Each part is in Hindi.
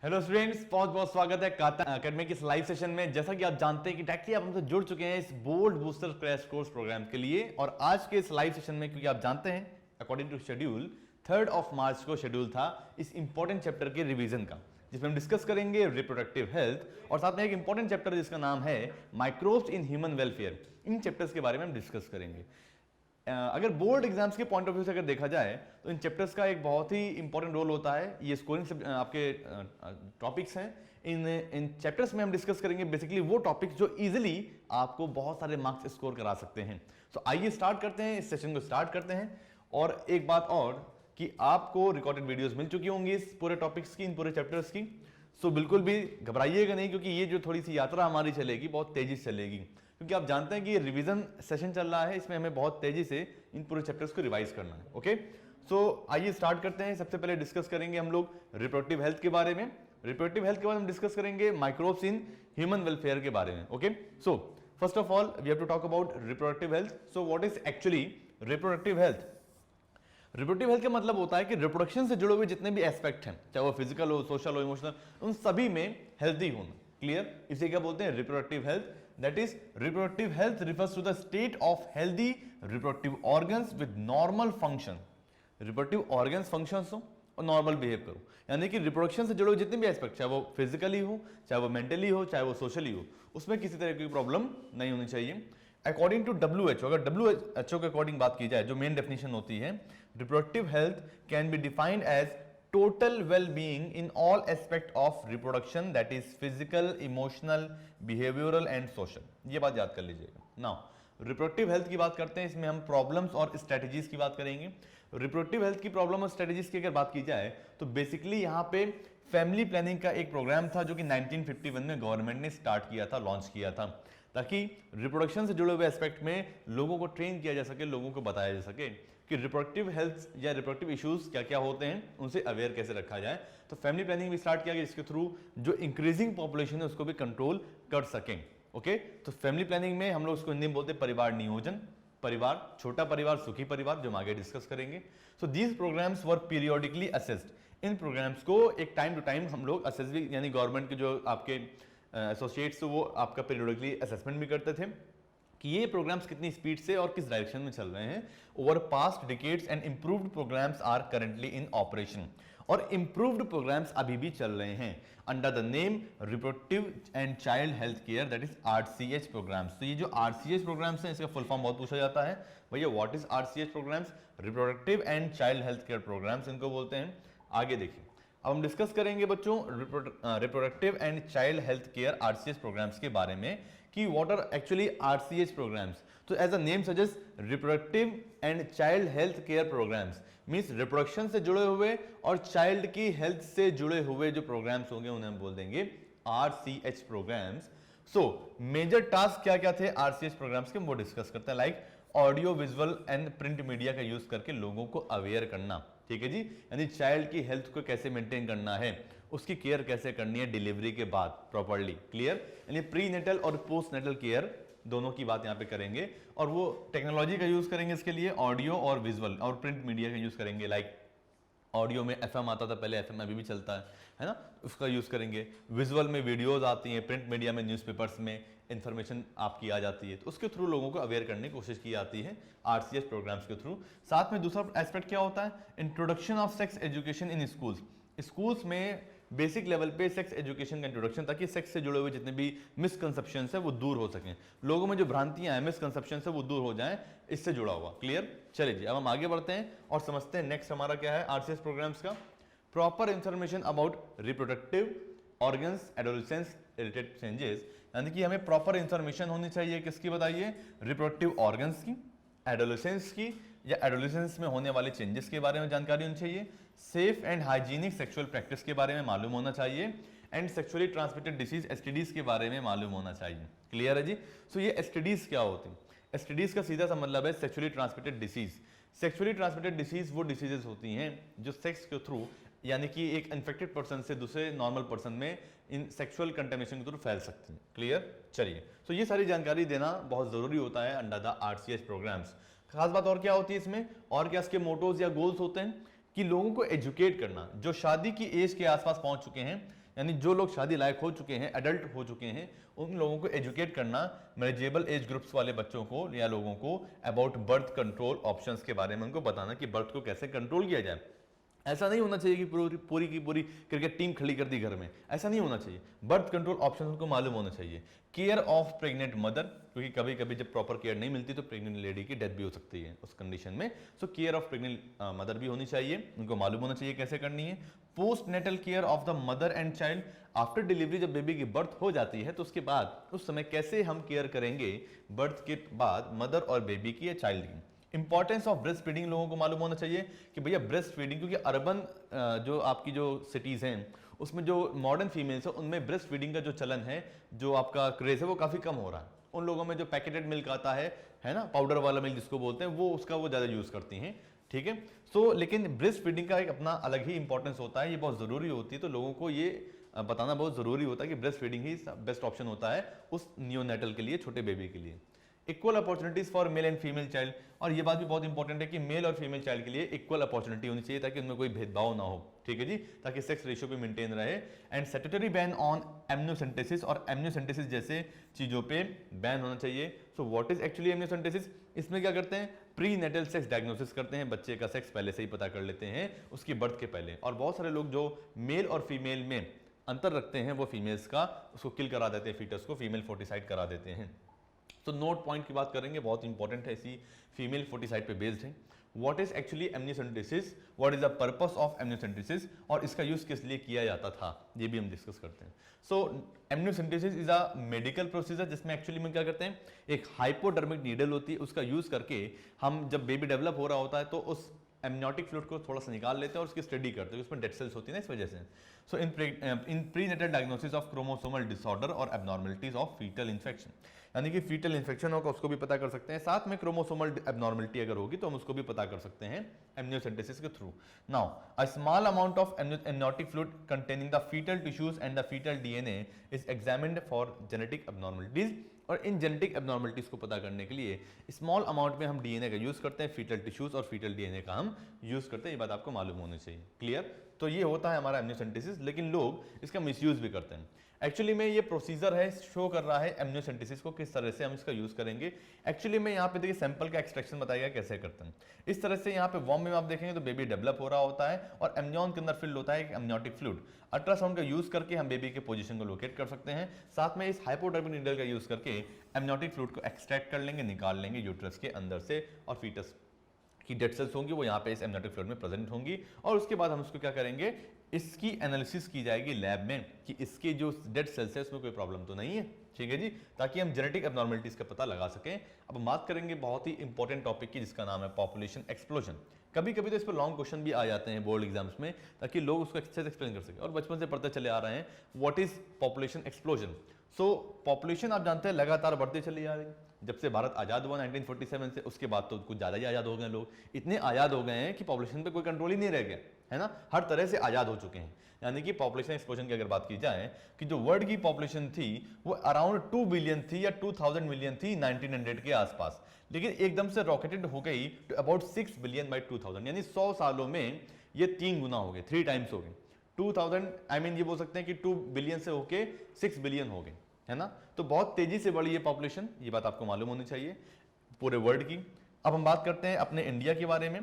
हेलो स्टूडेंट्स, बहुत बहुत स्वागत है काता अकेडमी के इस लाइव सेशन में। जैसा कि आप जानते हैं कि डायरेक्टली आप हमसे जुड़ चुके हैं इस bold booster crash course programme के लिए। और आज के इस लाइव सेशन में, क्योंकि आप जानते हैं अकॉर्डिंग टू शेड्यूल 3 मार्च को शेड्यूल था इस इंपॉर्टेंट चैप्टर के रिवीजन का, जिसमें हम डिस्कस करेंगे रिप्रोडक्टिव हेल्थ और साथ में एक इंपॉर्टेंट चैप्टर जिसका नाम है microbes in human welfare. In chapters के बारे में हम डिस्कस करेंगे। अगर बोर्ड एग्जाम्स के पॉइंट ऑफ व्यू से अगर देखा जाए तो इन चैप्टर्स का एक बहुत ही इंपॉर्टेंट रोल होता है। ये स्कोरिंग से आपके टॉपिक्स हैं। इन चैप्टर्स में हम डिस्कस करेंगे बेसिकली वो टॉपिक्स जो इजीली आपको बहुत सारे मार्क्स स्कोर करा सकते हैं। तो आइए स्टार्ट करते हैं, इस सेशन को स्टार्ट करते हैं। और एक बात और कि आपको रिकॉर्डेड वीडियोस मिल चुकी होंगी इस पूरे टॉपिक्स की, इन पूरे चैप्टर्स की। सो बिल्कुल भी घबराइएगा नहीं, क्योंकि ये जो थोड़ी सी यात्रा हमारी चलेगी बहुत तेजी से चलेगी, क्योंकि आप जानते हैं कि ये रिवीजन सेशन चल रहा है। इसमें हमें बहुत तेजी से इन पूरे चैप्टर्स को रिवाइज करना है। ओके, सो आइए स्टार्ट करते हैं। सबसे पहले डिस्कस करेंगे हम लोग रिप्रोडक्टिव हेल्थ के बारे में। रिप्रोडक्टिव हेल्थ के बाद हम डिस्कस करेंगे माइक्रोब्स इन ह्यूमन वेलफेयर के बारे में। Okay, so first of all we have to talk about reproductive health. So what is actually reproductive health? Reproductive health का मतलब होता है कि रिप्रोडक्शन से जुड़े हुए जितने भी एस्पेक्ट हैं, चाहे वो फिजिकल हो, सोशल हो, इमोशनल, उन सभी में हेल्दी होना। क्लियर? इसे क्या बोलते हैं? Reproductive health. That is reproductive health refers to the state of healthy reproductive organs with normal function. Reproductive organs functions हो और नॉर्मल बिहेव करो, यानी कि रिप्रोडक्शन से जुड़े हुए जितने भी एस्पेक्ट, चाहे वो फिजिकली हो, चाहे वो मेंटली हो, चाहे वो सोशली हो, उसमें किसी तरह की प्रॉब्लम नहीं होनी चाहिए। अकॉर्डिंग टू WHO, अगर WHO के अकॉर्डिंग बात की जाए, जो मेन डेफिनेशन होती है, reproductive health can be defined as total well being in all aspect of reproduction, that is physical, emotional, behavioural and social. ये बात याद कर लीजिएगा। नाउ रिप्रोडक्टिव हेल्थ की बात करते हैं, इसमें हम प्रॉब्लम्स और स्ट्रेटेजीज की बात करेंगे। रिप्रोडक्टिव हेल्थ की प्रॉब्लम और स्ट्रेटेजीज की अगर बात की जाए तो बेसिकली यहाँ पे फैमिली प्लानिंग का एक प्रोग्राम था जो कि 1951 में गवर्नमेंट ने स्टार्ट किया था, लॉन्च किया था, ताकि रिप्रोडक्शन से जुड़े हुए एस्पेक्ट में लोगों को ट्रेन किया जा सके, लोगों को बताया जा सके कि रिप्रोडक्टिव हेल्थ या रिप्रोडक्टिव इश्यूज क्या क्या होते हैं, उनसे अवेयर कैसे रखा जाए। तो फैमिली प्लानिंग भी स्टार्ट किया गया, जिसके थ्रू जो इंक्रीजिंग पॉपुलेशन है उसको भी कंट्रोल कर सकें। ओके, तो फैमिली प्लानिंग में हम लोग उसको हिंदी में बोलते हैं परिवार नियोजन। परिवार, छोटा परिवार, सुखी परिवार, जो हम आगे डिस्कस करेंगे। So these programmes were periodically assessed. इन प्रोग्राम्स को एक टाइम टू टाइम हम लोग असेस भी, यानी गवर्नमेंट के जो आपके एसोसिएट्स वो आपका पीरियोडिकली असेसमेंट भी करते थे कि ये प्रोग्राम्स कितनी स्पीड से और किस डायरेक्शन में चल रहे हैं over past decades, and improved programmes are currently in operation. और इंप्रूव्ड प्रोग्राम्स अभी भी चल रहे हैं under the name reproductive and child health care, that is RCH programmes. तो ये जो RCH प्रोग्राम्स हैं, इसका फुल फॉर्म बहुत पूछा जाता है, भैया what is RCH programmes? Reproductive and child health care programmes इनको बोलते हैं। आगे देखिए, अब हम डिस्कस करेंगे बच्चों reproductive and child health care RCH programmes के बारे में कि what are actually RCH programmes. तो as a name suggest, reproductive and child health care programmes means reproduction से जुड़े हुए और चाइल्ड की हेल्थ से जुड़े हुए जो प्रोग्राम्स होंगे उन्हें हम बोल देंगे RCH programmes. So major task क्या क्या थे RCH प्रोग्राम्स के, वो डिस्कस करते हैं। Like audio, visual and print media का यूज करके लोगों को अवेयर करना। ठीक है जी, यानी चाइल्ड की हेल्थ को कैसे मेंटेन करना है, उसकी केयर कैसे करनी है डिलीवरी के बाद प्रॉपर्ली। क्लियर? यानी प्री नेटल और पोस्ट नेटल केयर दोनों की बात यहां पे करेंगे। और वो टेक्नोलॉजी का यूज करेंगे इसके लिए, ऑडियो और विजुअल और प्रिंट मीडिया का यूज करेंगे। लाइक ऑडियो में FM आता था पहले, FM अभी भी चलता है ना, उसका यूज करेंगे। विजुअल में वीडियोस आती हैं, प्रिंट मीडिया में न्यूज़पेपर्स में इंफॉर्मेशन आपकी आ जाती है, तो उसके थ्रू लोगों को अवेयर करने की कोशिश की जाती है RCH प्रोग्राम्स के थ्रू। साथ में दूसरा एस्पेक्ट क्या होता है? Introduction of sex education in schools. Schools में बेसिक लेवल पे सेक्स एजुकेशन का इंट्रोडक्शन, ताकि सेक्स से जुड़े हुए जितने भी मिसकंसेप्शन है वो दूर हो सकें, लोगों में जो भ्रांतियां हैं, मिसकंसेप्शन है वो दूर हो जाएं, इससे जुड़ा हुआ। क्लियर? चलिए जी, अब हम आगे बढ़ते हैं और समझते हैं नेक्स्ट हमारा क्या है RCH प्रोग्राम्स का। Proper information about reproductive organs adolescence related changes, यानी कि हमें प्रॉपर इंफॉर्मेशन होनी चाहिए किसकी, बताइए? रिप्रोडक्टिव ऑर्गन्स की, एडोलेसेंस की या एडोलेसेंस में होने वाले चेंजेस के बारे में जानकारी होनी चाहिए। Safe and hygienic sexual practice के बारे में मालूम होना चाहिए, and sexually transmitted disease STDs के बारे में मालूम होना चाहिए। क्लियर है जी? सो ये STDs क्या होती हैं? STDs का सीधा सा मतलब है sexually transmitted disease. Sexually transmitted disease वो डिसीजेस होती हैं जो सेक्स के थ्रू, यानी कि एक इन्फेक्टेड पर्सन से दूसरे नॉर्मल पर्सन में इन सेक्सुअल कंटेमिनेशन के थ्रू फैल सकती हैं। क्लियर? चलिए, तो ये सारी जानकारी देना बहुत जरूरी होता है अंडर द RCH प्रोग्राम्स। खास बात और क्या होती है इसमें, और क्या इसके मोटोज या गोल्स होते हैं कि लोगों को एजुकेट करना, जो शादी की एज के आसपास पहुंच चुके हैं यानी जो लोग शादी लायक हो चुके हैं, एडल्ट हो चुके हैं, उन लोगों को एजुकेट करना, मैरिजेबल एज ग्रुप्स वाले बच्चों को या लोगों को अबाउट बर्थ कंट्रोल ऑप्शंस के बारे में उनको बताना कि बर्थ को कैसे कंट्रोल किया जाए। ऐसा नहीं होना चाहिए कि पूरी की पूरी क्रिकेट टीम खड़ी कर दी घर में, ऐसा नहीं होना चाहिए। बर्थ कंट्रोल ऑप्शन उनको मालूम होना चाहिए। केयर ऑफ प्रेग्नेंट मदर, क्योंकि कभी कभी जब प्रॉपर केयर नहीं मिलती तो प्रेग्नेंट लेडी की डेथ भी हो सकती है उस कंडीशन में। So care of pregnant mother भी होनी चाहिए, उनको मालूम होना चाहिए कैसे करनी है। Post natal care of the mother and child, after delivery जब बेबी की बर्थ हो जाती है तो उसके बाद उस समय कैसे हम केयर करेंगे बर्थ के बाद मदर और बेबी की या चाइल्ड की। इंपॉर्टेंस ऑफ ब्रेस्ट फीडिंग लोगों को मालूम होना चाहिए कि भैया ब्रेस्ट फीडिंग, क्योंकि अर्बन जो आपकी जो सिटीज हैं उसमें जो मॉडर्न फीमेल्स है उनमें ब्रेस्ट फीडिंग का जो चलन है, जो आपका क्रेज है वो काफी कम हो रहा है। उन लोगों में जो पैकेटेड मिल्क आता है ना, पाउडर वाला मिल्क जिसको बोलते हैं, वो उसका वो ज्यादा यूज करती हैं, ठीक है। सो लेकिन ब्रेस्ट फीडिंग का एक अपना अलग ही इंपॉर्टेंस होता है, ये बहुत जरूरी होती है, तो लोगों को ये बताना बहुत जरूरी होता है कि ब्रेस्ट फीडिंग ही बेस्ट ऑप्शन होता है उस नियोनेटल के लिए, छोटे बेबी के लिए। Equal opportunities for male and female child, और ये बात भी बहुत इंपॉर्टेंट है कि मेल और फीमेल चाइल्ड के लिए इक्वल अपॉर्चुनिटी होनी चाहिए ताकि उनमें कोई भेदभाव ना हो, ठीक है जी, ताकि सेक्स रेशियो भी मेंटेन रहे। And statutory ban on amniocentesis, और एमनियोसेंटेसिस जैसे चीजों पे बैन होना चाहिए। सो व्हाट इज एक्चुअली एमनियोसेंटेसिस? इसमें क्या करते हैं, प्री नेटल सेक्स डायग्नोसिस करते हैं, बच्चे का सेक्स पहले से ही पता कर लेते हैं उसकी बर्थ के पहले। और बहुत सारे लोग जो मेल और फीमेल में अंतर रखते हैं वो फीमेल्स का उसको किल करा देते हैं, फीटस को फीमेल फोर्टिसाइड करा देते हैं। तो नोट पॉइंट की बात करेंगे, बहुत इंपॉर्टेंट है, इसी फीमेल फोर्टिसाइड पे बेस्ड है। What is actually amniocentesis, what is the purpose of amniocentesis, और इसका यूज किस लिए किया जाता था, ये भी हम डिस्कस करते हैं। So amniocentesis is a medical procedure जिसमें एक्चुअली में क्या करते हैं, एक हाइपोडर्मिक नीडल होती है, उसका यूज करके हम जब बेबी डेवलप हो रहा होता है तो उस एमनियोटिक फ्लूइड को थोड़ा सा निकाल लेते हैं और उसकी स्टडी करते हैं, उसमें डेड सेल्स होती है ना इस वजह से। So in prenatal diagnosis of chromosomal disorder और एबनॉर्मलिटीज ऑफ फीटल इन्फेक्शन, यानी कि फीटल इन्फेक्शन होगा उसको भी पता कर सकते हैं, साथ में क्रोमोसोमल एबनॉर्मलिटी अगर होगी तो हम उसको भी पता कर सकते हैं एमनियोसेंटेसिस के थ्रू। Now a small amount of amniotic fluid containing the foetal tissues and the foetal DNA is examined for genetic abnormalities, और इन जेनेटिक एबनॉर्मलिटीज को पता करने के लिए स्मॉल अमाउंट में हम डीएनए का यूज करते हैं, फीटल टिश्यूज और फीटल डीएनए का हम यूज करते हैं, ये बात आपको मालूम होनी चाहिए। क्लियर? तो ये होता है हमारा एमनियोसेंटेसिस, लेकिन लोग इसका मिसयूज भी करते हैं। एक्चुअली में ये प्रोसीजर है, शो कर रहा है एमनियोसेंटेसिस को किस तरह से हम इसका यूज करेंगे। एक्चुअली में यहाँ पे देखिए सैंपल का एक्सट्रैक्शन बताएगा कैसे करते हैं। इस तरह से यहाँ पे वॉर्म में आप देखेंगे तो बेबी डेवलप हो रहा होता है और एमनियन के अंदर फिल्ड होता है एक एमनियोटिक फ्लूइड। अल्ट्रासाउंड का यूज करके हम बेबी के पोजीशन को लोकेट कर सकते हैं, साथ में इस हाइपोडर्मिक नीडल का यूज करके एमनियोटिक फ्लूइड को एक्सट्रैक्ट कर लेंगे, निकाल लेंगे यूट्रस के अंदर से, और फीटस की डेड सेल्स होंगी वो यहाँ पे इस एमनियोटिक फ्लूइड में प्रेजेंट होंगी, और उसके बाद हम उसको क्या करेंगे, इसकी एनालिसिस की जाएगी लैब में कि इसके जो डेड सेल्स है उसमें कोई प्रॉब्लम तो नहीं है, ठीक है जी, ताकि हम जेनेटिक एबनॉर्मलिटीज का पता लगा सकें। अब हम बात करेंगे बहुत ही इंपॉर्टेंट टॉपिक की जिसका नाम है पॉपुलेशन एक्सप्लोजन। कभी कभी तो इस पर लॉन्ग क्वेश्चन भी आ जाते हैं बोर्ड एग्जाम्स में, ताकि लोग उसको अच्छे से एक्सप्लेन कर सकें, और बचपन से पढ़ते चले आ रहे हैं what is population explosion. So population आप जानते हैं लगातार बढ़ते चली जा रही है, जब से भारत आजाद हुआ 1947 से, उसके बाद तो कुछ ज्यादा ही आजाद हो गए लोग, इतने आजाद हो गए हैं कि पॉपुलेशन पे कोई कंट्रोल ही नहीं रह गया है ना, हर तरह से आजाद हो चुके हैं। यानी कि पॉपुलेशन एक्सप्लोजन की अगर बात की जाए कि जो वर्ल्ड की पॉपुलेशन थी वो अराउंड 2 बिलियन थी या 2000 मिलियन थी 1900 के आसपास, लेकिन एकदम से रॉकेटेड हो गई टू अबाउट 6 बिलियन बाय 2000, यानी 100 सालों में ये 3 गुना हो गए, 3 टाइम्स हो गए। 2000 आई मीन ये बोल सकते हैं कि 2 बिलियन से होके 6 बिलियन हो गए, है ना, तो बहुत तेजी से बढ़ी ये पॉपुलेशन, ये बात आपको मालूम होनी चाहिए पूरे वर्ल्ड की। अब हम बात करते हैं अपने इंडिया के बारे में।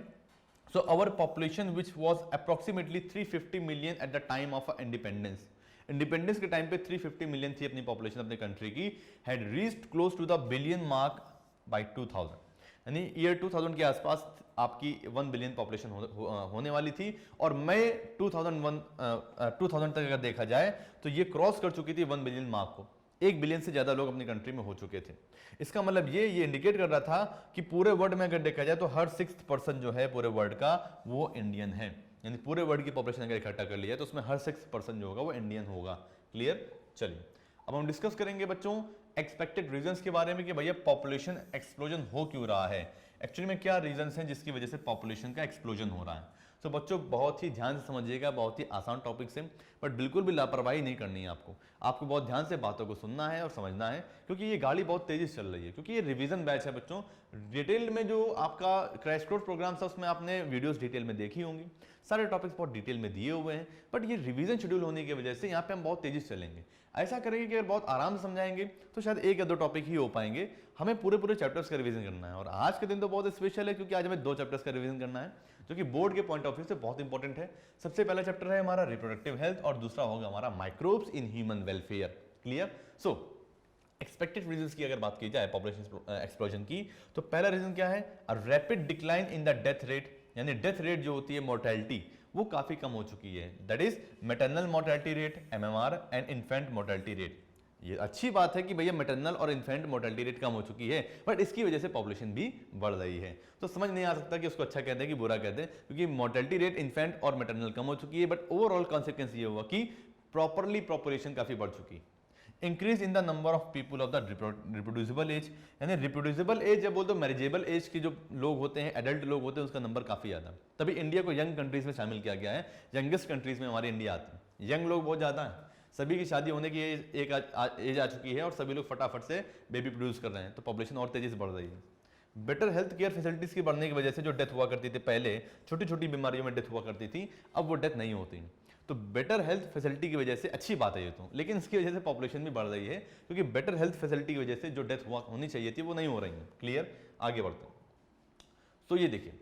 So our population which was approximately 350 million at the time of independence, independence के टाइम पे 350 मिलियन थी अपनी पॉपुलेशन अपने कंट्री की, had reached close to the billion mark by 2000, यानी ईयर 2000 के आसपास आपकी 1 बिलियन पॉपुलेशन होने वाली थी, और मई 2000 तक अगर देखा जाए तो ये क्रॉस कर चुकी थी 1 बिलियन मार्क को, 1 बिलियन से ज्यादा लोग अपनी कंट्री में हो चुके थे। इसका मतलब ये इंडिकेट कर रहा था कि पूरे वर्ल्ड में अगर देखा जाए तो हर 6th पर्सन जो है पूरे वर्ल्ड का वो इंडियन है, यानी पूरे वर्ल्ड की पॉपुलेशन अगर इकट्ठा कर लिया तो उसमें हर 6th पर्सन जो होगा वो इंडियन होगा। क्लियर? चलिए अब हम डिस्कस करेंगे बच्चों एक्सपेक्टेड रीजंस के बारे में कि भैया पॉपुलेशन एक्सप्लोजन हो क्यों रहा है, एक्चुअली में क्या रीजंस हैं जिसकी वजह से पॉपुलेशन का एक्सप्लोजन हो रहा है। तो बच्चों बहुत ही ध्यान से समझिएगा, बहुत ही आसान टॉपिक से, बट बिल्कुल भी लापरवाही नहीं करनी है आपको बहुत ध्यान से बातों को सुनना है और समझना है, क्योंकि ये गाड़ी बहुत तेजी से चल रही है, क्योंकि ये रिवीजन बैच है बच्चों। डिटेल में जो आपका क्रैश कोर्स प्रोग्राम था उसमें आपने वीडियोस डिटेल में देखी होंगी, सारे टॉपिक्स बहुत डिटेल में दिए हुए हैं, बट ये रिवीजन शेड्यूल होने की वजह से यहाँ पे हम बहुत तेजी से चलेंगे। ऐसा करेंगे कि अगर बहुत आराम से समझाएंगे तो शायद 1 या 2 टॉपिक ही हो पाएंगे, हमें पूरे चैप्टर्स का रिवीजन करना है। और आज के दिन तो बहुत स्पेशल है, क्योंकि आज हमें 2 चैप्टर्स का रिवीजन करना है, जो कि बोर्ड के पॉइंट ऑफ व्यू से बहुत इंपॉर्टेंट है। सबसे पहला चैप्टर है हमारा रिप्रोडक्टिव हेल्थ और दूसरा होगा हमारा microbes in human welfare. Clear? So expected reasons की अगर बात की जाए पॉपुलेशन एक्सप्लोजन की, तो पहला रीजन क्या है? A rapid decline in the death rate, यानी डेथ रेट जो होती है, मोर्टेलिटी, वो काफी कम हो चुकी है। That is maternal mortality rate MMR and infant mortality rate. ये अच्छी बात है कि भैया मैटरनल और इन्फेंट मोर्टेलिटी रेट कम हो चुकी है, बट इसकी वजह से पॉपुलेशन भी बढ़ रही है। तो समझ नहीं आ सकता कि उसको अच्छा कहते हैं कि बुरा कहते हैं, क्योंकि मोर्टेलिटी रेट इन्फेंट और मैटरनल कम हो चुकी है, बट ओवरऑल कॉन्सिक्वेंस ये हुआ कि प्रॉपरली पॉपुलेशन काफी बढ़ चुकी। Increase in the number of people of the reproducible age, यानी रिप्रोड्यूसिबल एज जब बोलते मैरिजेबल एज के जो लोग होते हैं, एडल्ट लोग होते हैं, उसका नंबर काफी ज्यादा। तभी इंडिया को यंग कंट्रीज में शामिल किया गया है, यंगेस्ट कंट्रीज में हमारी इंडिया आती है। यंग लोग बहुत ज्यादा है, सभी की शादी होने की एक एज आ चुकी है और सभी लोग फटाफट से बेबी प्रोड्यूस कर रहे हैं, तो पॉपुलेशन और तेजी से बढ़ रही है। बेटर हेल्थ केयर फैसिलिटीज की बढ़ने की वजह से जो डेथ हुआ करती थी पहले, छोटी छोटी बीमारियों में डेथ हुआ करती थी, अब वो डेथ नहीं होती। तो बेटर हेल्थ फैसिलिटी की वजह से अच्छी बात है ये तो, लेकिन इसकी वजह से पॉपुलेशन भी बढ़ रही है, क्योंकि बेटर हेल्थ फैसिलिटी की वजह से जो डेथ होनी चाहिए थी वो नहीं हो रही है। क्लियर? आगे बढ़ते हैं। तो ये देखिए,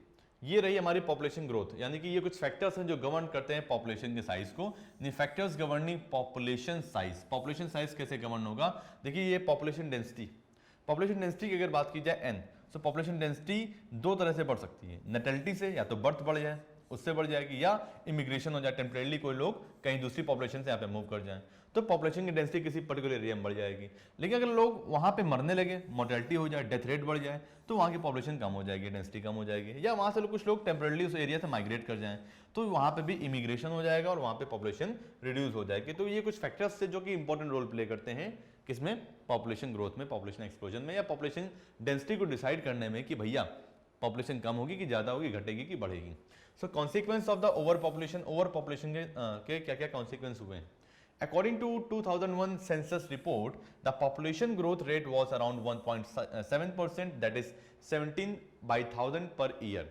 ये रही हमारी पॉपुलेशन ग्रोथ, यानी कि ये कुछ फैक्टर्स हैं जो गवर्न करते हैं पॉपुलेशन के साइज को। Factors governing population size. Population size कैसे गवर्न होगा? देखिए, ये पॉपुलेशन डेंसिटी, पॉपुलेशन डेंसिटी की अगर बात की जाए n, तो पॉपुलेशन डेंसिटी 2 तरह से बढ़ सकती है। नेटेलिटी से, या तो बर्थ बढ़ जाए उससे बढ़ जाएगी, या इमिग्रेशन हो जाए, टेम्परेली कोई लोग कहीं दूसरी पॉपुलेशन से यहाँ पे मूव कर जाएं, तो पॉपुलेशन की डेंसिटी किसी पर्टिकुलर एरिया में बढ़ जाएगी। लेकिन अगर लोग वहाँ पे मरने लगे, मोर्टेलिटी हो जाए, डेथ रेट बढ़ जाए, तो वहाँ की पॉपुलेशन कम हो जाएगी, डेंसिटी कम हो जाएगी। या वहाँ से कुछ लोग टेम्परेली उस एरिया से माइग्रेट कर जाएं, तो वहाँ पे भी इमिग्रेशन हो जाएगा और वहाँ पे पॉपुलेशन रिड्यूस हो जाएगी। तो ये कुछ फैक्टर्स से जो कि इंपॉर्टेंट रोल प्ले करते हैं किसमें? पॉपुलेशन ग्रोथ में, पॉपुलेशन एक्सप्लोजन में, या पॉपुलेशन डेंसिटी को डिसाइड करने में कि भैया पॉपुलेशन कम होगी कि ज्यादा होगी, घटेगी कि बढ़ेगी। So consequence of the over population के क्या क्या कॉन्सिक्वेंस हुए हैं? According to 2001 census report, the population growth rate was around 1.7%, that is 17 by 1000 per year.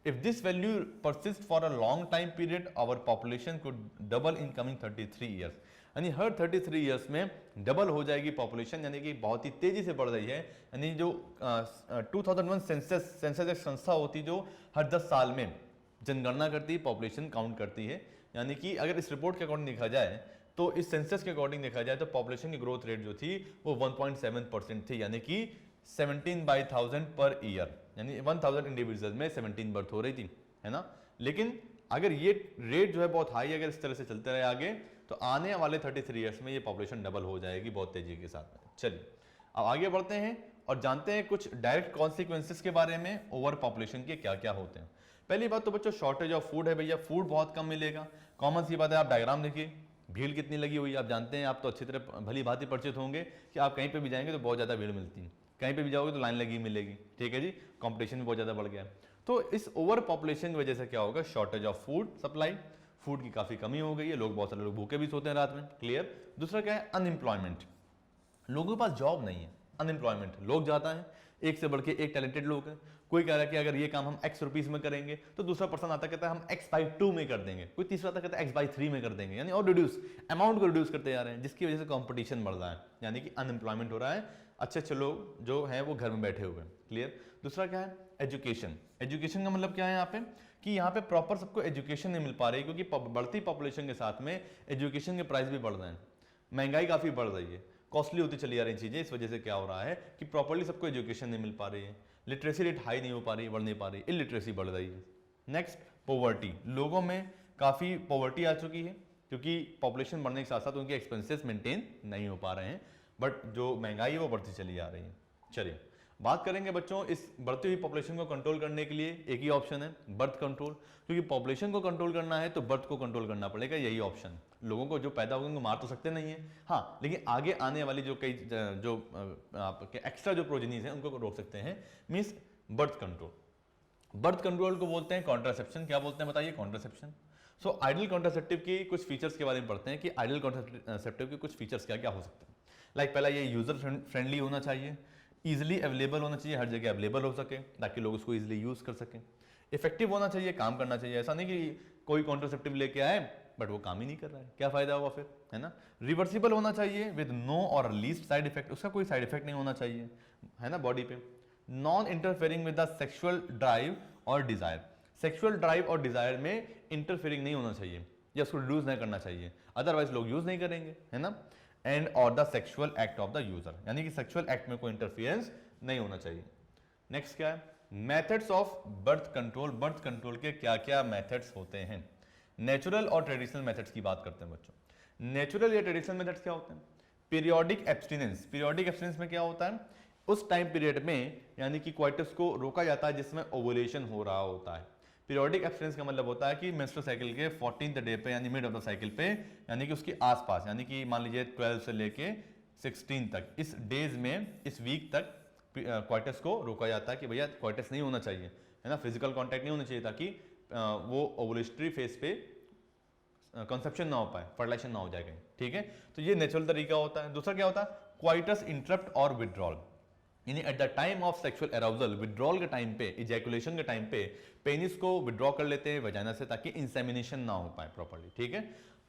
If this value persists for a long time period, our population could double in coming 33 years. यानी हर 33 ईयर्स में डबल हो जाएगी पॉपुलेशन, यानी कि बहुत ही तेजी से बढ़ रही है। यानी जो 2001 सेंसस एक संस्था होती जो हर 10 साल में जनगणना करती है, पॉपुलेशन काउंट करती है। यानी कि अगर इस रिपोर्ट के अकॉर्डिंग देखा जाए, तो इस सेंसस के अकॉर्डिंग देखा जाए तो पॉपुलेशन की ग्रोथ रेट जो थी वो 1.7% थी, यानी कि 17 by 1000 पर ईयर, यानी 1000 इंडिविजुअल में 17 बर्थ हो रही थी, है ना। लेकिन अगर ये रेट जो है बहुत हाई, अगर इस तरह से चलते रहे आगे, तो आने वाले 33 ईयर्स में ये पॉपुलेशन डबल हो जाएगी बहुत तेजी के साथ में। चलिए अब आगे बढ़ते हैं और जानते हैं कुछ डायरेक्ट कॉन्सिक्वेंसेस के बारे में ओवर पॉपुलेशन के क्या क्या होते हैं। पहली बात तो बच्चों शॉर्टेज ऑफ फूड है। भैया फूड बहुत कम मिलेगा, कॉमन सी बात है। आप डायग्राम देखिए, भीड़ कितनी लगी हुई है आप जानते हैं। आप तो अच्छी तरह भली भांति परिचित होंगे कि आप कहीं पे भी जाएंगे तो बहुत ज़्यादा भीड़ मिलती है, कहीं पे भी जाओगे तो लाइन लगी मिलेगी। ठीक है जी, कंपटीशन भी बहुत ज़्यादा बढ़ गया है। तो इस ओवर पॉपुलेशन की वजह से क्या होगा? Shortage of food supply, food की काफ़ी कमी हो गई है, लोग बहुत सारे लोग भूखे भी सोते हैं रात में। क्लियर? दूसरा क्या है? अनएम्प्लॉयमेंट, लोगों के पास जॉब नहीं है, अनएम्प्लॉयमेंट, लोग ज़्यादा हैं, एक से बढ़ के एक टैलेंटेड लोग हैं। कोई कह रहा है कि अगर ये काम हम x रुपीस में करेंगे, तो दूसरा पर्सन आता कहता है हम x/2 में कर देंगे, कोई तीसरा आता कहता है x/3 में कर देंगे, यानी और रिड्यूस अमाउंट को रिड्यूस करते जा रहे हैं, जिसकी वजह से कंपटीशन बढ़ रहा है, यानी कि अनएम्प्लॉयमेंट हो रहा है। अच्छे अच्छे लोग जो हैं वो घर में बैठे हुए हैं। क्लियर? दूसरा क्या है? एजुकेशन। एजुकेशन का मतलब क्या है यहाँ पे? कि यहाँ पे प्रॉपर सबको एजुकेशन नहीं मिल पा रही, क्योंकि बढ़ती पॉपुलेशन के साथ में एजुकेशन के प्राइस भी बढ़ रहे हैं, महंगाई काफ़ी बढ़ रही है, कॉस्टली होती चली आ रही चीज़ें। इस वजह से क्या हो रहा है कि प्रॉपर्ली सबको एजुकेशन नहीं मिल पा रही है, लिटरेसी रेट हाई नहीं हो पा रही, बढ़ नहीं पा रही, इलिटरेसी बढ़ रही है। नेक्स्ट, पॉवर्टी, लोगों में काफ़ी पॉवर्टी आ चुकी है, क्योंकि पॉपुलेशन बढ़ने के साथ साथ उनके एक्सपेंसेस मेंटेन नहीं हो पा रहे हैं, बट जो महंगाई है वो बढ़ती चली आ रही है। चलिए बात करेंगे बच्चों इस बढ़ती हुई पॉपुलेशन को कंट्रोल करने के लिए एक ही ऑप्शन है, बर्थ कंट्रोल। क्योंकि पॉपुलेशन को कंट्रोल करना है तो बर्थ को कंट्रोल करना पड़ेगा, यही ऑप्शन। लोगों को जो पैदा होंगे उनको मार तो सकते नहीं है, हाँ, लेकिन आगे आने वाली जो कई जो आपके एक्स्ट्रा जो प्रोजेनीज हैं उनको रोक सकते हैं, means birth control. Birth control को बोलते हैं कॉन्ट्रासेप्शन। क्या बोलते हैं बताइए? कॉन्ट्रासेप्शन। सो आइडियल कॉन्ट्रासेप्टिव की कुछ फीचर्स के बारे में पढ़ते हैं कि आइडियल कॉन्ट्रासेप्टिव के कुछ फीचर्स क्या क्या हो सकते हैं। लाइक पहला ये यूजर फ्रेंडली होना चाहिए, इजिली अवेलेबल होना चाहिए, हर जगह अवेलेबल हो सके ताकि लोग उसको इजिली यूज कर सकें। इफेक्टिव होना चाहिए, काम करना चाहिए, ऐसा नहीं कि कोई कॉन्ट्रासेप्टिव लेके आए बट वो काम ही नहीं कर रहा है, क्या फायदा हुआ फिर, है ना। रिवर्सिबल होना चाहिए विद नो और लीस्ट साइड इफेक्ट, उसका कोई साइड इफेक्ट नहीं होना चाहिए, है ना, बॉडी पे। Non interfering with the sexual drive और डिजायर, सेक्सुअल ड्राइव और डिजायर में इंटरफेयरिंग नहीं होना चाहिए या उसको रिड्यूस नहीं करना चाहिए, अदरवाइज लोग यूज नहीं करेंगे, है ना। एंड और the sexual act of the user, यानी कि सेक्सुअल एक्ट में कोई इंटरफियरेंस नहीं होना चाहिए। नेक्स्ट क्या है? Methods of birth control. Birth control के क्या क्या मेथड्स होते हैं? नेचुरल और ट्रेडिशनल मेथड्स की बात करते हैं बच्चों। नेचुरल या ट्रेडिशनल मेथड्स क्या होते हैं? Periodic abstinence. पीरियोडिक एब्सटिनेंस में क्या होता है? उस टाइम पीरियड में यानी कि क्वाइटस को रोका जाता है जिसमें ओवुलेशन हो रहा होता है। पीरियोडिक एब्सटिनेंस का मतलब होता है कि मेंस्ट्रुअल साइकिल के 14th डे पे यानी मिड ऑफ द साइकिल पे, यानी कि उसके आसपास, यानी कि मान लीजिए 12 से लेके 16 तक, इस डेज में, इस वीक तक क्वाइटस को रोका जाता है कि भैया क्वाइटस नहीं होना चाहिए, है ना, फिजिकल कांटेक्ट नहीं होना चाहिए ताकि वो ओवुलेटरी फेज पे कंसेप्शन ना हो पाए, फर्टिलाइजेशन ना हो जाए कहीं, ठीक है। तो ये नेचुरल तरीका होता है। दूसरा क्या होता है? क्वाइटस इंटरप्ट और विड्रॉल, यानी eight the time of sexual arousal, withdrawal के टाइम पे, इजैकुलेशन के टाइम पे पेनिस को विड्रॉ कर लेते हैं वजाइना से ताकि इंसेमिनेशन ना हो पाए प्रॉपर्ली, ठीक है,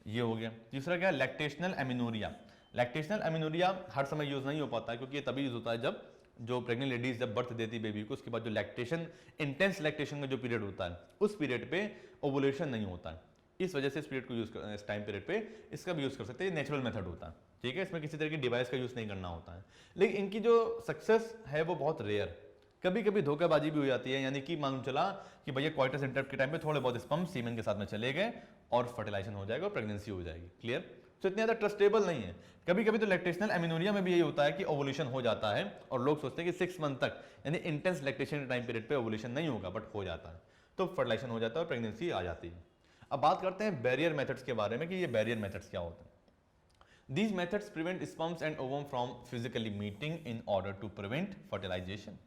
ये हो गया। तीसरा क्या है? Lactational amenorrhoea. लैक्टेशनल एमिनोरिया हर समय यूज नहीं हो पाता है क्योंकि ये तभी यूज होता है जब जो प्रेग्नेंट लेडीज जब बर्थ देती बेबी को, उसके बाद जो लैक्टेशन, इंटेंस लैक्टेशन का जो पीरियड होता है, उस पीरियड पे ओवुलेशन नहीं होता है, इस वजह से इस पीरियड को यूज कर, इस टाइम पीरियड पे इसका भी यूज कर सकते हैं। नेचुरल मेथड होता है, ठीक है, इसमें किसी तरह की डिवाइस का यूज नहीं करना होता है। लेकिन इनकी जो सक्सेस है वो बहुत रेयर, कभी कभी धोखेबाजी भी हो जाती है, यानी कि मालूम चला कि भैया क्वाइटस इंटरप्ट के टाइम पे थोड़े बहुत स्पर्म सीमेन के साथ में चले गए और फर्टिलाइजेशन हो जाएगा और प्रेगनेंसी हो जाएगी, क्लियर। तो इतने ज्यादा ट्रस्टेबल नहीं है। कभी कभी तो लैक्टेशनल एमिनोरिया में भी यही होता है कि ओवुलेशन हो जाता है और लोग सोचते हैं कि 6 मंथ तक, यानी इंटेंस लैक्टेशन के टाइम पीरियड पे ओवुलेशन नहीं होगा, बट हो जाता है, तो फर्टिलाइजेशन हो जाता है और प्रेगनेंसी आ जाती है। अब बात करते हैं बैरियर मेथड्स के बारे में कि ये बैरियर मेथड्स क्या होते हैं। These methods prevent sperms and ovum from physically meeting in order to prevent fertilization.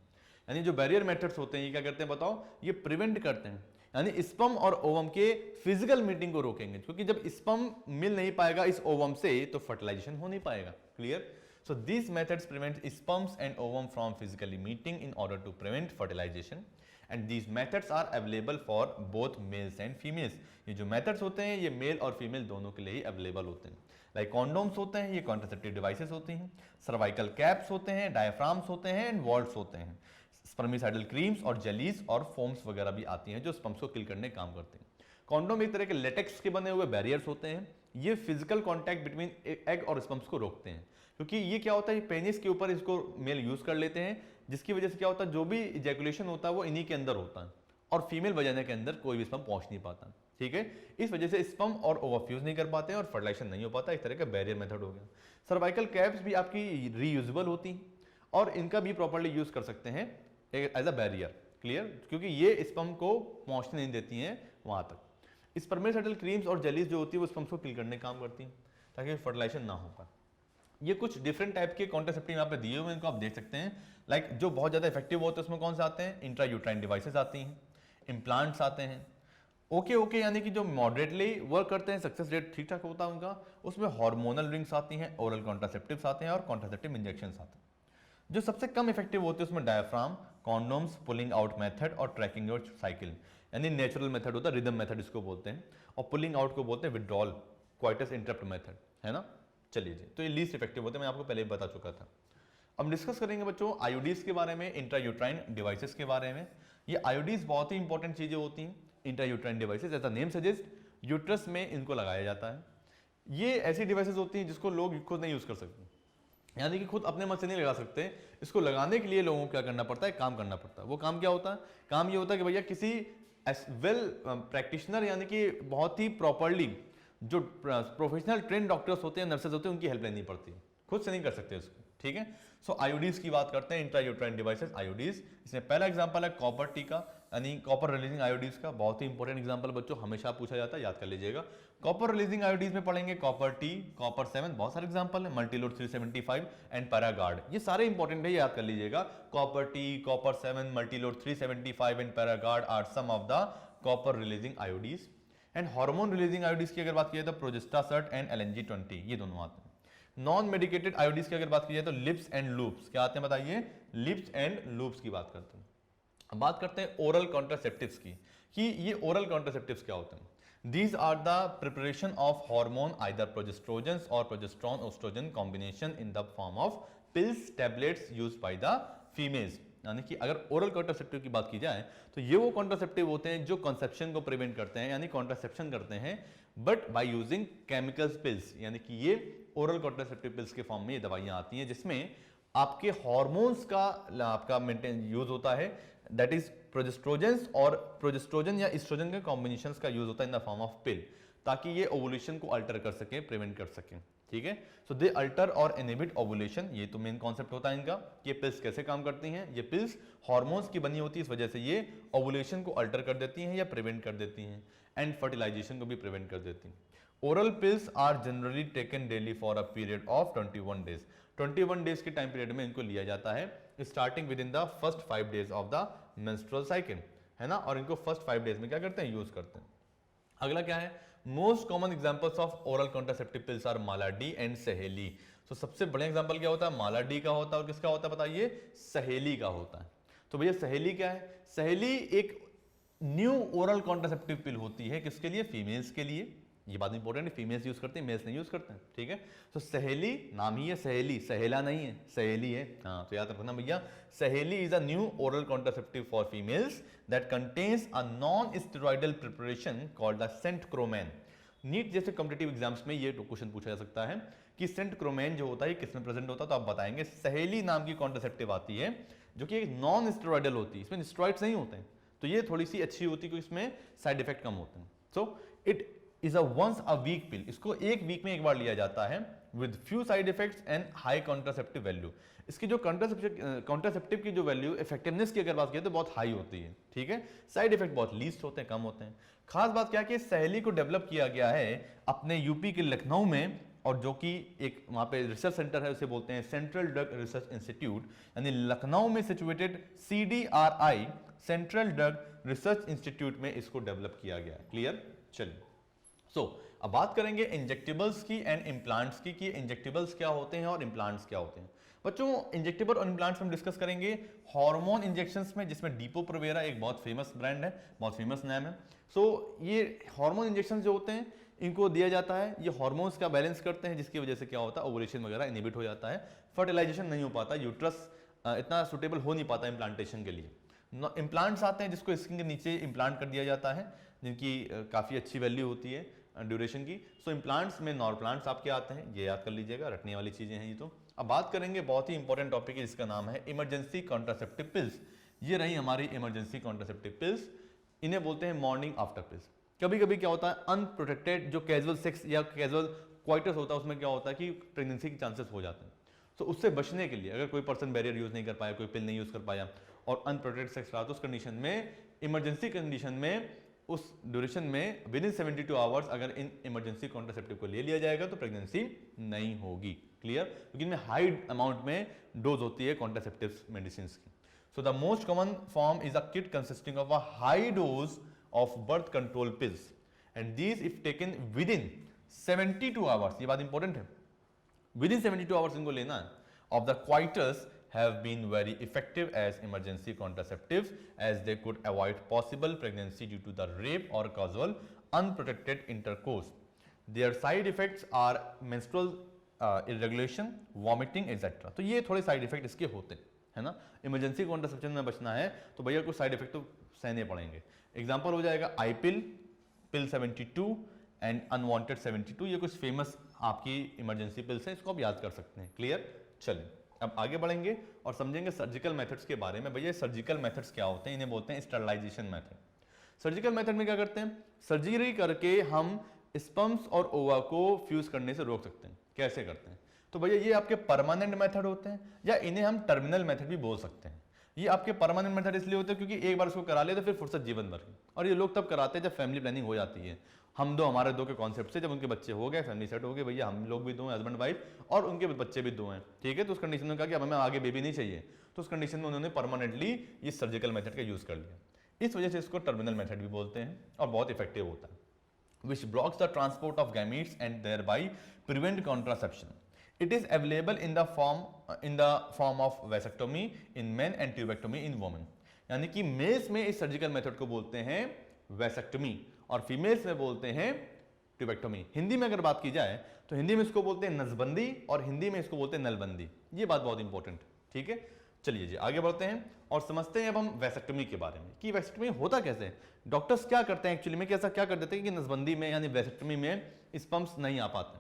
यानी जो बैरियर मेथड्स होते हैं ये क्या करते हैं बताओ? ये प्रिवेंट करते हैं, यानी स्पर्म और ओवम के फिजिकल मीटिंग को रोकेंगे, क्योंकि जब स्पर्म मिल नहीं पाएगा इस ओवम से तो फर्टिलाइजेशन हो नहीं पाएगा, clear. So these methods prevent sperms and ovum from physically meeting in order to prevent fertilisation and these methods are available for both males and females. ये जो मेथड्स होते हैं ये मेल और फीमेल दोनों के लिए ही अवेलेबल होते हैं। लाइक कॉन्डोम्स होते हैं, ये कॉन्ट्रासेप्टिव डिवाइसेस होती हैं, सर्वाइकल कैप्स होते हैं, डायफ्राम्स होते हैं एंड वॉल्व्स होते हैं, स्पर्मिसाइडल क्रीम्स और जेलीज और फोम्स वगैरह भी आती हैं जो स्पर्म्स को किल करने का काम करते हैं। कॉन्डोम एक तरह के लेटेक्स के बने हुए बैरियर्स होते हैं, ये फिजिकल कॉन्टैक्ट बिटवीन एग और स्पर्म्स को रोकते हैं, क्योंकि ये क्या होता है पेनिस के ऊपर इसको मेल यूज कर लेते हैं, जिसकी वजह से क्या होता है जो भी इजैकुलेशन होता है वो इन्हीं के अंदर होता है और फीमेल वजाइना के अंदर कोई भी स्पर्म पहुंच नहीं पाता, ठीक है। इस वजह से स्पर्म और ओवा फ्यूज नहीं कर पाते हैं और फर्टिलाइजेशन नहीं हो पाता, एक तरह का बैरियर मेथड हो गया। सर्वाइकल कैप्स भी आपकी रीयूजेबल होती हैं और इनका भी प्रॉपर्ली यूज कर सकते हैं एज अ बैरियर, क्लियर, क्योंकि ये स्पर्म को पहुंचने नहीं देती हैं वहां तक। स्पर्मिसाइडल क्रीम्स और जेलीज जो होती है वो स्पर्म्स को किल करने का काम करती हैं ताकि फर्टिलाइजेशन ना हो पाए। ये कुछ डिफरेंट टाइप के कॉन्ट्रासेप्टिव यहाँ पे दिए हुए हैं, इनको आप देख सकते हैं। लाइक जो बहुत ज्यादा इफेक्टिव होते हैं उसमें कौन से आते हैं? इंट्रायूट्राइन डिवाइसेस आती हैं, इम्प्लांट्स आते हैं, ओके यानी कि जो मॉडरेटली वर्क करते हैं, सक्सेस रेट ठीक ठाक होता है उनका, उसमें हार्मोनल रिंग्स आती हैं, ओरल कॉन्ट्रासेप्टिव्स आते हैं और कॉन्ट्रासेप्टिव इंजेक्शंस आते हैं। जो सबसे कम इफेक्टिव होते हैं उसमें diaphragm, condoms, pulling out method और ट्रैकिंग योर साइकिल, यानी नेचुरल मेथड होता है, रिदम मेथड इसको बोलते हैं, और पुलिंग आउट को बोलते हैं विड्रॉल, क्वाइटस इंटरप्ट मेथड, है ना। चलिए जी, तो ये लीस्ट इफेक्टिव होते हैं, मैं आपको पहले भी बता चुका था। अब डिस्कस करेंगे बच्चों आईओडीज के बारे में, इंट्रायूट्राइन डिवाइसेस के बारे में। ये आईओडीज बहुत ही इंपॉर्टेंट चीजें होती हैं। Intrauterine devices, as the name suggest, uterus में इनको लगाया जाता है। ये ऐसी डिवाइसेस होती हैं जिसको लोग खुद नहीं यूज कर सकते, यानी कि खुद अपने मन से नहीं लगा सकते। इसको लगाने के लिए लोगों को क्या करना पड़ता है? काम करना पड़ता है। वो काम क्या होता है? काम ये होता है कि भैया किसी वेल प्रैक्टिशनर, यानी कि बहुत ही प्रॉपरली जो प्रोफेशनल ट्रेन डॉक्टर्स होते हैं, नर्सेज होते हैं, उनकी हेल्प लेनी पड़ती है, खुद से नहीं कर सकते उसको, ठीक है। सो आईओडीज की बात करते हैं, इंट्रायूट्राइन डिवाइसेस आईओडीज। इसमें पहला एग्जांपल है कॉपर टीका। यानी कॉपर रिलीजिंग आयोडीज का बहुत ही इंपॉर्टेंट एग्जांपल बच्चों, हमेशा पूछा जाता है, याद कर लीजिएगा। कॉपर रिलीजिंग आयोडीज में पढ़ेंगे कॉपर टी, कॉपर 7, बहुत सारे एग्जांपल है, मल्टीलोड 375 एंड पैरागार्ड, ये सारे इंपॉर्टेंट है, याद कर लीजिएगा। Copper T, copper 7, multiload 375 and Paragard are some of the copper releasing IUDs. And hormone releasing IUDs की अगर बात की जाए तो प्रोजेस्टासर्ट एंड LNG20, ये दोनों आते हैं। नॉन मेडिकेटेड आयोडीज की अगर बात की जाए तो लिप्स एंड लूप्स, क्या आते हैं बताइए, लिप्स एंड लूप्स की बात करते हैं। अब बात करते हैं ओरल कॉन्ट्रासेप्टिव्स की, कि ये ओरल कॉन्ट्रासेप्टिव्स क्या होते हैं। These are the preparation of hormone either progestogens और progesterone oestrogen combination in the form of pills tablets used by the females. यानी कि अगर ओरल कॉन्ट्रासेप्टिव की बात की जाए तो ये वो कॉन्ट्रासेप्टिव होते हैं जो कंसेप्शन को प्रिवेंट करते हैं, यानी कॉन्ट्रासेप्शन करते हैं, but by using chemicals pills, यानी कि ये ओरल कॉन्ट्रासेप्टिव पिल्स के फॉर्म में ये दवाइयां आती हैं जिसमें आपके हार्मोन्स का आपका मेंटेन यूज होता है, दैट इज प्रोजेस्ट्रोजेंस और प्रोजेस्ट्रोजन या एस्ट्रोजन के कॉम्बिनेशंस का यूज होता है इन द फॉर्म ऑफ पिल, ताकि ये ओवुलेशन को अल्टर कर सके, प्रिवेंट कर सके, ठीक है। सो दे अल्टर और इनहिबिट ओवुलेशन, ये तो मेन कॉन्सेप्ट होता है इनका। ये पिल्स कैसे काम करती हैं, ये पिल्स हार्मोन्स की बनी होती है, इस वजह से ये ओवुलेशन को अल्टर कर देती हैं या प्रिवेंट कर देती हैं, एंड फर्टिलाइजेशन को भी प्रिवेंट कर देती हैं। Oral pills are generally taken daily for a period of 21 days. 21 days के टाइम पीरियड में इनको लिया जाता है, starting with in the first 5 days of the menstrual cycle, है ना, और इनको फर्स्ट 5 डेज में क्या करते हैं, यूज करते हैं। अगला क्या है, most common examples of oral contraceptive pills are Mala D and Saheli. तो सबसे बड़ा एग्जांपल क्या होता है, मालाडी का होता है, और किसका होता है बताइए, सहेली का होता है। तो भैया सहेली क्या है, सहेली एक न्यू ओरल कॉन्ट्रासेप्टिव पिल होती है, किसके लिए, फीमेल्स के लिए, ये बात इंपॉर्टेंट है, फीमेल्स यूज करते हैं, मेल्स नहीं यूज करते हैं, ठीक है। तो सहेली नाम ही है सहेली, सहेला नहीं है, सहेली है, हाँ, तो याद रखना भैया, Saheli is a new oral contraceptive for females that contains a non steroidal preparation called the centchroman. NEET जैसे कॉम्पिटिटिव एग्जाम्स में ये क्वेश्चन पूछा जा सकता है कि सेंटक्रोमेन जो होता है किसमें प्रेजेंट होता है, तो आप बताएंगे सहेली नाम की कॉन्ट्रासेप्टिव आती है जो कि एक नॉन स्टेरॉइडल होती है, इसमें स्टेरॉइड्स नहीं होते हैं, तो ये थोड़ी सी अच्छी होती है क्योंकि इसमें साइड इफेक्ट कम होते हैं। So it is a once a week pill, इसको एक वीक में एक बार लिया जाता है, with few side effects and high contraceptive value. इसकी जो कॉन्ट्रासेप्टिव की जो वैल्यू इफेक्टिवनेस की अगर बात की तो बहुत हाई होती है, ठीक है, साइड इफेक्ट बहुत लीस्ट होते हैं, कम होते हैं। खास बात क्या है कि सहेली को डेवलप किया गया है अपने यूपी के लखनऊ में, और जो कि एक वहां पे रिसर्च सेंटर है, उसे बोलते हैं सेंट्रल ड्रग रिसर्च इंस्टीट्यूट, यानी लखनऊ में situated CDRI central drug research institute में इसको डेवलप किया गया है। क्लियर, चलिए। अब बात करेंगे इंजेक्टेबल्स की एंड इम्प्लांट्स की, कि इंजेक्टेबल्स क्या होते हैं और इम्प्लांट्स क्या होते हैं। बच्चों इंजेक्टेबल और इम्प्लांट्स हम डिस्कस करेंगे हार्मोन इंजेक्शंस में, जिसमें डीपो प्रोवेरा एक बहुत फेमस ब्रांड है, बहुत फेमस नाम है। ये हार्मोन इंजेक्शन जो होते हैं इनको दिया जाता है, ये हार्मोन्स का बैलेंस करते हैं, जिसकी वजह से क्या होता है, ओवुलेशन वगैरह इनहिबिट हो जाता है, फर्टिलाइजेशन नहीं हो पाता, यूट्रस इतना सुटेबल हो नहीं पाता इम्प्लांटेशन के लिए। इम्प्लांट्स आते हैं जिसको स्किन के नीचे इम्प्लांट कर दिया जाता है, जिनकी काफ़ी अच्छी वैल्यू होती है ड्यूरेशन की। सो इम्प्लांट्स में नॉर प्लांट्स आपके आते हैं, ये याद कर लीजिएगा, रटने वाली चीज़ें हैं ये तो। अब बात करेंगे बहुत ही इंपॉर्टेंट टॉपिक है जिसका नाम है इमरजेंसी कॉन्ट्रासेप्टिव पिल्स। ये रही हमारी इमरजेंसी कॉन्ट्रासेप्टिव पिल्स, इन्हें बोलते हैं मॉर्निंग आफ्टर पिल्स। कभी कभी क्या होता है, अनप्रोटेक्टेड जो कैजुअल सेक्स या कैजुअल क्वाइटस होता है उसमें क्या होता है कि प्रेगनेंसी के चांसेस हो जाते हैं। तो उससे बचने के लिए अगर कोई पर्सन बैरियर यूज नहीं कर पाया, कोई पिल नहीं यूज कर पाया और अनप्रोटेक्टेड सेक्स रहा, तो उस कंडीशन में, इमरजेंसी कंडीशन में, उस ड्यूरेशन में विद इन 72 आवर्स अगर इन इमरजेंसी कॉन्ट्रासेप्टिव को ले लिया जाएगा तो प्रेगनेंसी नहीं होगी। क्लियर, क्योंकि इनमें हाई अमाउंट में डोज होती है कॉन्ट्रासेप्टिव मेडिसिन की। So the most common form is a kit consisting of a high dose of birth control pills and these if taken within 72 hours, ये बात इंपॉर्टेंट है, within 72 hours इनको लेना है, of the coitus have been very effective as emergency contraceptives as they could avoid possible pregnancy due to the rape or causal unprotected intercourse. Their side effects are menstrual irregulation, vomiting etc. तो ये थोड़े साइड इफेक्ट इसके होते हैं, है ना। इमरजेंसी कॉन्ट्रासेप्शन में बचना है तो भैया कुछ साइड इफेक्ट तो सहने पड़ेंगे। एग्जाम्पल हो जाएगा आई पिल 72 एंड अनवांटेड 72, ये कुछ फेमस आपकी इमरजेंसी पिल्स हैं, इसको आप याद कर सकते हैं। क्लियर, चलिए अब आगे बढ़ेंगे और समझेंगे सर्जिकल मेथड्स के बारे में। भैया सर्जिकल मेथड्स क्या होते हैं, इन्हें बोलते हैं स्टरलाइजेशन मेथड। सर्जिकल मेथड में क्या करते हैं, सर्जरी करके हम स्पर्म्स और ओवा को फ्यूज करने से रोक सकते हैं। कैसे करते हैं, तो भैया ये आपके परमानेंट मेथड होते हैं या इन्हें हम टर्मिनल मेथड भी बोल सकते हैं। ये आपके परमानेंट मेथड इसलिए होते हैं क्योंकि एक बार इसको करा ले तो फिर फुर्सत जीवन भर की, और ये लोग तब कराते हैं जब फैमिली प्लानिंग हो जाती है। हम दो हमारे दो के कॉन्सेप्ट से जब उनके बच्चे हो गए, फैमिली सेट हो गए, भैया हम लोग भी दो हैं, हस्बैंड वाइफ, और उनके बच्चे भी दो हैं, ठीक है, तो उस कंडीशन में कहा कि अब हमें आगे बेबी नहीं चाहिए, तो उस कंडीशन में उन्होंने परमानेंटली ये सर्जिकल मेथड का यूज कर लिया। इस वजह से इसको टर्मिनल मेथड भी बोलते हैं और बहुत इफेक्टिव होता है। which blocks the transport of gametes and thereby prevent contraception. It is available in the form of vasectomy in men and tubectomy in women. यानी कि मेल्स में इस सर्जिकल मेथड को बोलते हैं वैसेक्टोमी और फीमेल्स में बोलते हैं ट्यूबेक्टोमी। हिंदी में अगर बात की जाए तो हिंदी में इसको बोलते हैं नसबंदी और हिंदी में इसको बोलते हैं नलबंदी। ये बात बहुत इंपॉर्टेंट, ठीक है। चलिए जी आगे बढ़ते हैं और समझते हैं अब हम वैसेक्टोमी के बारे में कि वैसेक्टोमी होता कैसे है, डॉक्टर्स क्या करते हैं एक्चुअली में, कैसा क्या कर देते हैं कि नसबंदी में यानी वैसेक्टोमी में स्पर्म्स नहीं आ पाते।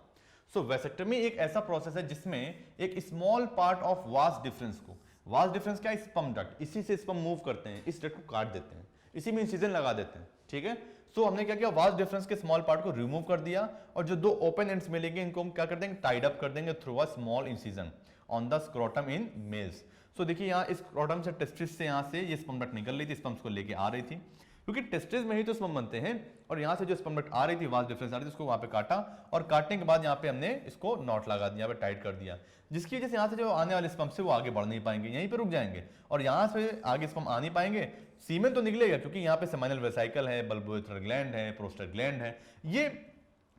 सो वैसेक्टोमी एक ऐसा प्रोसेस है जिसमें एक small part of vas deferens को, वास डिफरेंस क्या है, स्पर्म डक्ट, इसी से स्पर्म मूव करते हैं, इस डक्ट को काट देते हैं, इसी में इंसिजन लगा देते हैं, ठीक है। सो हमने क्या किया, वास डिफरेंस के स्मॉल पार्ट को रिमूव कर दिया और जो दो ओपन एंड्स मिलेंगे इनको हम क्या कर देंगे, टाइड अप कर देंगे through a small incision on the scrotum in males. So देखिए यहाँ इस स्क्रोटम से टेस्टिस से यहाँ से ये स्पर्म डक्ट निकल रही थी, स्पर्म्स को लेके आ रही थी, क्योंकि टेस्टिस में ही तो स्पर्म बनते हैं, और यहाँ से जो स्पर्म डक्ट आ रही थी, वास डिफरेंस आ रही थी, उसको वहाँ पे काटा और काटने के बाद यहाँ पे हमने इसको नॉट लगा दिया, यहाँ पे टाइट कर दिया, जिसकी वजह से यहाँ से जो आने वाले स्पर्म से वो आगे बढ़ नहीं पाएंगे, यहीं पे रुक जाएंगे और यहाँ से आगे स्पर्म आ नहीं पाएंगे। सीमेन तो निकलेगा क्योंकि यहाँ पे सेमिनल वेसिकल है, बल्बोइथर ग्लैंड है, प्रोस्टेट ग्लैंड है, ये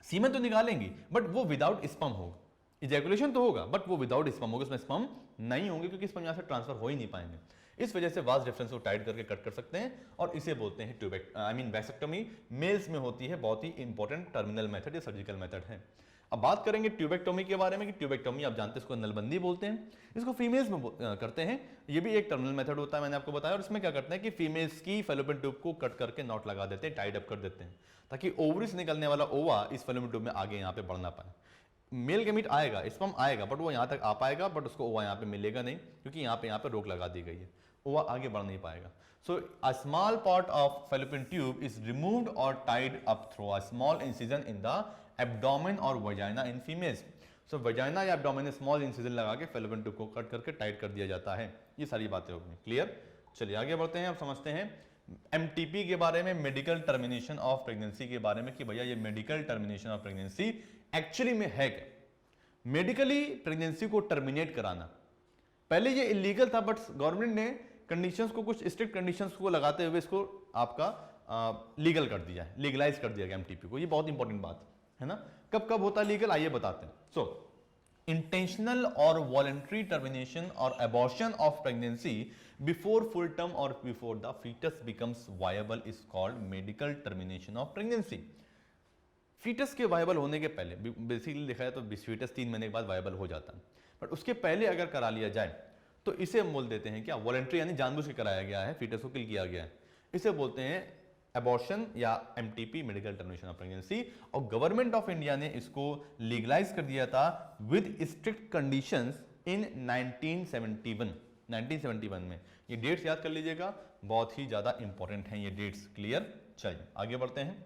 सीमेन तो निकालेंगी बट वो विदाउट स्पर्म होगा, इजैकुलेशन तो होगा बट वो विदाउट स्पर्म होगा, उसमें स्पर्म नहीं होंगे क्योंकि स्पर्म यहाँ से ट्रांसफर हो ही नहीं पाएंगे। इस वजह से वास डिफरेंस को टाइट करके कट कर सकते हैं और इसे बोलते हैं वैसेक्टोमी। मेल्स में होती है, बहुत ही इंपॉर्टेंट टर्मिनल मेथड या सर्जिकल मेथड है। अब बात करेंगे ट्यूबेक्टोमी के बारे में कि ट्यूबेक्टोमी आप जानते हैं इसको नलबंदी बोलते हैं, इसको फीमेल्स में करते हैं, ये भी एक टर्मिनल मेथड होता है, मैंने आपको बताया। और इसमें क्या करते हैं कि फीमेल्स की फैलोपियन ट्यूब को कट करके नॉट लगा देते हैं, टाइड अप कर देते हैं, ताकि ओवरी से निकलने वाला ओवा इस फैलोपियन ट्यूब में आगे यहाँ पे बढ़ ना पाए। मेल गैमीट आएगा, स्पर्म आएगा बट वो यहाँ तक आ पाएगा बट उसको ओवा यहाँ पे मिलेगा नहीं क्योंकि यहाँ पे रोक लगा दी गई है, ओवा आगे बढ़ नहीं पाएगा। So a small part of fallopian tube is removed और tied up through a small incision in the abdomen और vagina in females. So vagina या एब्डोमेन में स्मॉल इंसिजन लगा के फैलोपियन ट्यूब को कट करके टाइट कर दिया जाता है। ये सारी बातें होगी क्लियर। चलिए आगे बढ़ते हैं, अब समझते हैं एमटीपी के बारे में, मेडिकल टर्मिनेशन ऑफ प्रेगनेंसी के बारे में कि भैया ये medical termination of pregnancy actually में है क्या। मेडिकली प्रेगनेंसी को टर्मिनेट कराना, पहले ये इलीगल था बट गवर्नमेंट ने कंडीशंस को, कुछ स्ट्रिक्ट कंडीशंस को लगाते हुए इसको आपका लीगल कर दिया है, लीगलाइज कर दिया गया एमटीपी को। ये बहुत इंपॉर्टेंट बात है ना। कब कब होता है लीगल, आइए बताते हैं। सो इंटेंशनल और वॉलंटरी टर्मिनेशन और abortion of pregnancy before full term और before the foetus becomes viable is called medical termination of pregnancy. Foetus के वायबल होने के पहले, बेसिकली देखा जाए तो फीटस 3 महीने के बाद वायबल हो जाता है, बट उसके पहले अगर करा लिया जाए तो इसे हम बोल देते हैं क्या, वॉलंटरी यानी जानबूझ के कराया गया है, फीटस को किल किया गया है, इसे बोलते हैं अबॉर्शन या MTP, medical termination of pregnancy. और गवर्नमेंट ऑफ इंडिया ने इसको लीगलाइज कर दिया था विद स्ट्रिक्ट कंडीशंस इन 1971 में। ये डेट्स याद कर लीजिएगा, बहुत ही ज्यादा इंपॉर्टेंट हैं ये डेट्स, क्लियर। चलिए आगे बढ़ते हैं।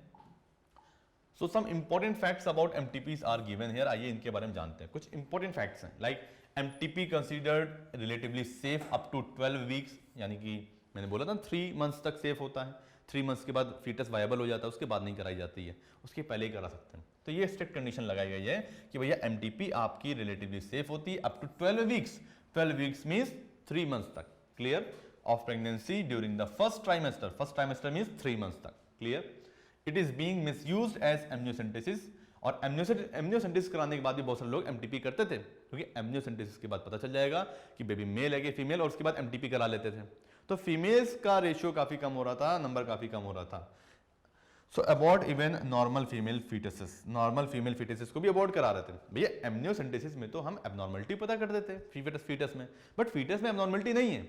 So some important facts about MTPs are given here, आइए इनके बारे में जानते हैं। कुछ इंपॉर्टेंट फैक्ट्स हैं, like MTP considered relatively safe up to 12 weeks, यानी कि मैंने बोला था 3 मंथ्स तक सेफ होता है, 3 मंथ्स के बाद फीटस वायबल हो जाता है, उसके बाद नहीं कराई जाती है, उसके पहले ही करा सकते हैं। तो ये स्ट्रिक्ट कंडीशन लगाई गई है कि भैया एमटीपी आपकी रिलेटिवली सेफ होती है up to 12 weeks. 12 weeks means 3 months तक, clear, of pregnancy during the first trimester means 3 months तक, clear. It is being misused as amniocentesis, और एमनियोसेंटेसिस कराने के बाद भी बहुत सारे लोग एमटीपी करते थे, क्योंकि एमनियोसेंटेसिस के बाद पता चल जाएगा कि बेबी मेल है कि फीमेल, और उसके बाद एमटीपी करा लेते थे, तो फीमेल्स का रेशियो काफी कम हो रहा था, नंबर काफी कम हो रहा था। So abort even normal female foetuses, normal female foetuses को भी अबॉर्ट करा रहे थे। भैया एमनियोसेंटेसिस में तो हम एबनॉर्मलिटी पता कर देते फीटस में, बट फीटस में एबनॉर्मलिटी नहीं है,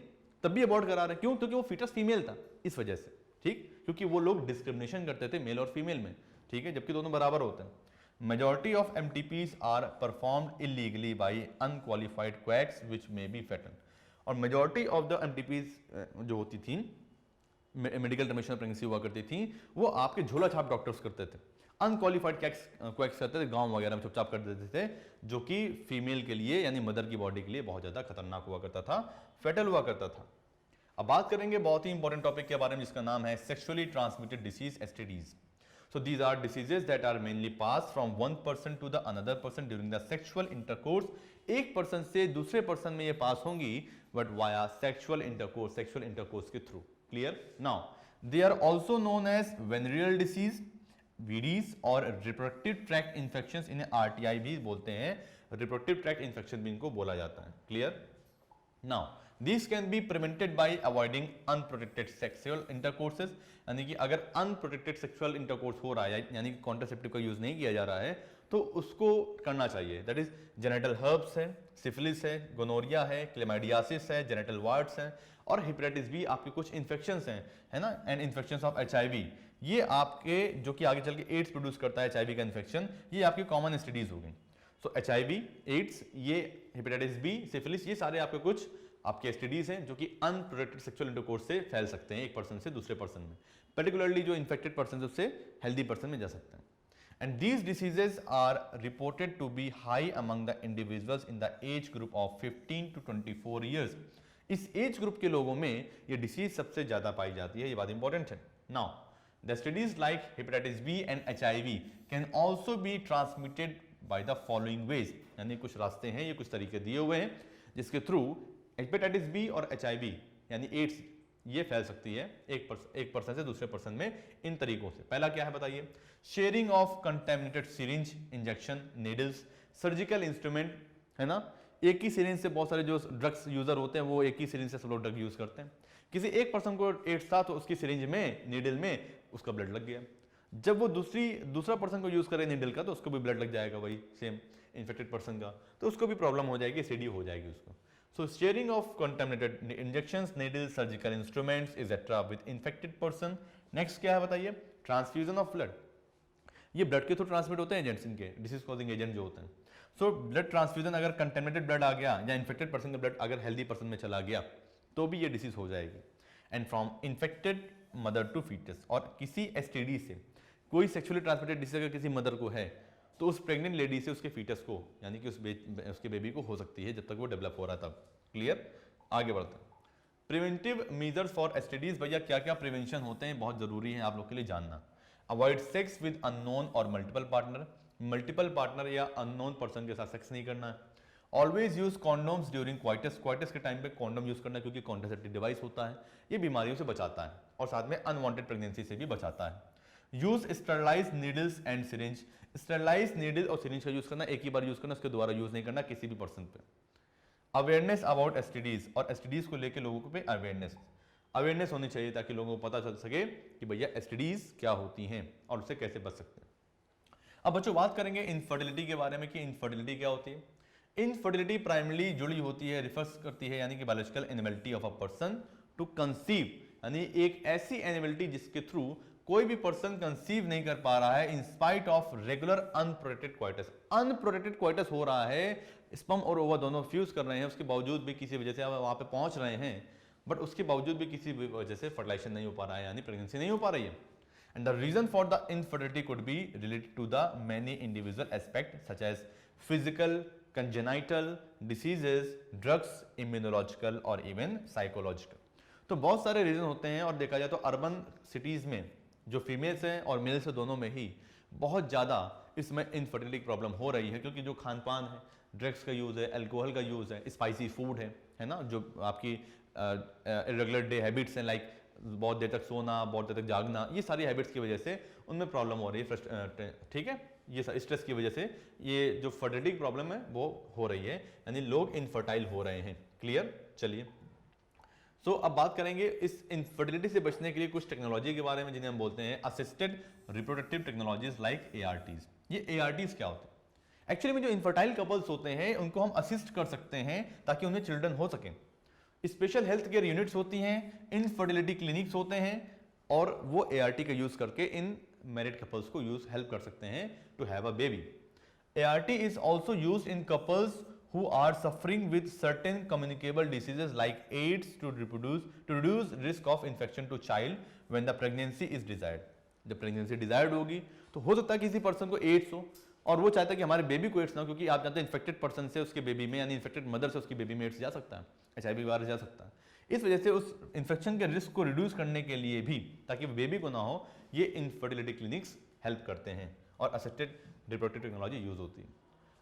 तब भी अबॉर्ट करा रहे हैं, क्यों, क्योंकि वो फीटस फीमेल था, इस वजह से, ठीक, क्योंकि वो लोग डिस्क्रिमिनेशन करते थे मेल और फीमेल में, ठीक है, जबकि दोनों बराबर होते हैं। Majority of MTPs are performed illegally by unqualified quacks which may be fatal. और majority of the MTPs जो होती थी, मेडिकल टर्मिनेशन प्रेगनेंसी हुआ करती थी, वो आपके झोला छाप डॉक्टर्स करते थे, अनक्वालिफाइड क्वैक्स करते थे, गांव वगैरह में चुपचाप कर देते थे, जो कि फीमेल के लिए यानी मदर की बॉडी के लिए बहुत ज़्यादा खतरनाक हुआ करता था, फेटल हुआ करता था। अब बात करेंगे बहुत ही इंपॉर्टेंट टॉपिक के बारे में जिसका नाम है sexually transmitted disease STDs. So these are diseases that are mainly passed from one person to the another person during the sexual intercourse। एक पर्सन से दूसरे पर्सन में ये पास होंगी but via sexual intercourse के through. Clear? Now they are also known as venereal disease, VDs और reproductive tract infections, इन्हें RTI भी बोलते हैं, reproductive tract infection भी इनको बोला जाता है। Clear? Now these can be prevented by avoiding unprotected sexual intercourses, यानी कि अगर unprotected sexual intercourse हो रहा है यानी कि कॉन्ट्रासेप्टिव का यूज नहीं किया जा रहा है तो उसको करना चाहिए। दैट इज जेनेटल हर्ब्स है, सिफिलिस है, गोनोरिया है, क्लेमाइडियासिस है, जेनेटल वार्ड्स है और हेपेटाइटिस बी आपके कुछ इन्फेक्शंस हैं, है ना, एंड इन्फेक्शंस ऑफ एचआईवी। ये आपके जो कि आगे चल के एड्स प्रोड्यूस करता है एचआईवी का इन्फेक्शन, ये आपकी कॉमन एसटीडीज होगी। सो एचआईवी, एड्स, ये हेपेटाइटिस बी, सिफिलिस, ये सारे आपके कुछ आपके एसटीडीज हैं जो कि अनप्रोटेक्टेड सेक्सुअल इंटरकोर्स से फैल सकते हैं एक पर्सन से दूसरे पर्सन में, पर्टिकुलरली जो इन्फेक्टेड पर्सन है उससे हेल्दी पर्सन में जा सकते हैं। And these diseases are reported to be high among the individuals in the age group of 15 to 24 years. इस एज ग्रुप के लोगों में ये डिसीज सबसे ज्यादा पाई जाती है, ये बात इंपॉर्टेंट है। Now the STDs like hepatitis B and HIV can also be transmitted by the following ways, यानी कुछ रास्ते हैं, ये कुछ तरीके दिए हुए हैं जिसके थ्रू हेपेटाइटिस बी और एचआईवी यानी एड्स ये फैल सकती है एक पर्सन से दूसरे पर्सन में इन तरीकों से। पहला क्या है बताइए? Sharing of contaminated syringe, injection, needles, surgical instrument, है ना, एक ही सिरिंज से बहुत सारे जो ड्रग्स यूजर होते हैं वो एक ही सिरिंज से सब लोग ड्रग यूज करते हैं। किसी एक पर्सन को एड्स था तो उसकी सिरिंज में, नीडल में उसका ब्लड लग गया, जब वो दूसरा पर्सन को यूज करे नीडल का तो उसको भी ब्लड लग जाएगा वही सेम इन्फेक्टेड पर्सन का, तो उसको भी प्रॉब्लम हो जाएगी, एसिडी हो जाएगी उसको। So sharing of contaminated injections, needles, surgical instruments, etc. with infected person। Next क्या है बताइए? Transfusion of blood। ये ब्लड के थ्रू ट्रांसमिट होते हैं एजेंट्स, इनके डिसीज कॉजिंग एजेंट जो होते हैं। सो ब्लड ट्रांसफ्यूजन, अगर कंटेमिनेटेड ब्लड आ गया या इन्फेक्टेड पर्सन का ब्लड अगर हेल्दी पर्सन में चला गया तो भी ये डिसीज हो जाएगी। And from infected mother to foetus, और किसी एसटीडी से कोई सेक्सुअली ट्रांसमिटेड डिसीज अगर किसी मदर को है तो उस प्रेग्नेंट लेडी से उसके फीटस को यानी कि उसके बेबी को हो सकती है जब तक वो डेवलप हो रहा था तब। क्लियर? आगे बढ़ते हैं। प्रिवेंटिव मेजर्स फॉर एसटीडीज, भैया क्या क्या प्रिवेंशन होते हैं, बहुत जरूरी है आप लोग के लिए जानना। अवॉइड सेक्स विद अननोन और मल्टीपल पार्टनर या अननोन पर्सन के साथ सेक्स नहीं करना है। Always use condoms during coitus के टाइम पे कॉन्डोम यूज करना क्योंकि कॉन्ट्रासेप्टिव डिवाइस होता है, ये बीमारियों से बचाता है और साथ में अनवांटेड प्रेगनेंसी से भी बचाता है। Use sterilise needles and syringe, sterilise needle और सिरिंज का यूज करना, एक ही बार यूज करना, उसके दोबारा यूज नहीं करना किसी भी पर्सन पे। अवेयरनेस अबाउट एसटीडीज, और एसटीडीज को लेकर लोगों को पे अवेयरनेस होनी चाहिए ताकि लोगों को पता चल सके कि भैया एसटीडीज क्या होती हैं और उससे कैसे बच सकते हैं। अब बच्चों बात करेंगे इनफर्टिलिटी के बारे में कि इनफर्टिलिटी क्या होती है। इनफर्टिलिटी प्राइमरली जुड़ी होती है, रिफर्स करती है यानी कि biological inability of a person to conceive, यानी एक ऐसी इनएबिलिटी जिसके थ्रू कोई भी पर्सन कंसीव नहीं कर पा रहा है in spite of regular unprotected coitus. Unprotected coitus हो रहा है, स्पर्म और ओवा दोनों फ्यूज कर रहे हैं, उसके बावजूद भी किसी वजह से आप वहां पे पहुंच रहे हैं, बट उसके बावजूद भी किसी वजह से फर्टिलाइजेशन नहीं हो पा रहा है यानी प्रेगनेंसी नहीं हो पा रही है। And the reason for the infertility could be related to the many individual aspect such as physical, congenital diseases, drugs, immunological और इवन साइकोलॉजिकल। तो बहुत सारे रीजन होते हैं और देखा जाए तो अर्बन सिटीज में जो फीमेल्स हैं और मेल्स हैं दोनों में ही बहुत ज़्यादा इसमें इनफर्टिलिटी प्रॉब्लम हो रही है क्योंकि जो खान पान है, ड्रग्स का यूज़ है, अल्कोहल का यूज़ है, स्पाइसी फूड है ना, जो आपकी इरेगुलर डे हैबिट्स हैं लाइक बहुत देर तक सोना, बहुत देर तक जागना, ये सारी हैबिट्स की वजह से उनमें प्रॉब्लम हो रही है। ठीक है, ये स्ट्रेस की वजह से ये जो फर्टिलिटी प्रॉब्लम है वो हो रही है, यानी लोग इनफर्टाइल हो रहे हैं। क्लियर? चलिए तो अब बात करेंगे इस इनफर्टिलिटी से बचने के लिए कुछ टेक्नोलॉजी के बारे में जिन्हें हम बोलते हैं assisted reproductive technologies like ARTs। ये ARTs क्या होते हैं? एक्चुअली में जो इनफर्टाइल कपल्स होते हैं उनको हम असिस्ट कर सकते हैं ताकि उन्हें चिल्ड्रन हो सके। स्पेशल हेल्थ केयर यूनिट्स होती हैं, इनफर्टिलिटी क्लिनिक्स होते हैं और वो ART का यूज करके इन मैरिड कपल्स को हेल्प कर सकते हैं to have a baby. ART is also use in couples who are suffering with certain communicable diseases like AIDS to reduce risk of infection to child when the pregnancy is desired। जब प्रेगनेंसी डिजायर्ड होगी तो हो सकता है किसी पर्सन को एड्स हो और वो चाहता है कि हमारे बेबी को एड्स ना हो, क्योंकि आप जानते हैं इन्फेक्टेड पर्सन से उसके बेबी में यानी इन्फेक्टेड मदर से उसकी बेबी में एड्स जा सकता है, HIV वायरस जा सकता है। इस वजह से उस इन्फेक्शन के रिस्क को रिड्यूस करने के लिए भी, ताकि बेबी को ना हो, ये इनफर्टिलिटी क्लिनिक्स हेल्प करते हैं और असिस्टेड रिप्रोडक्टिव टेक्नोलॉजी यूज होती है।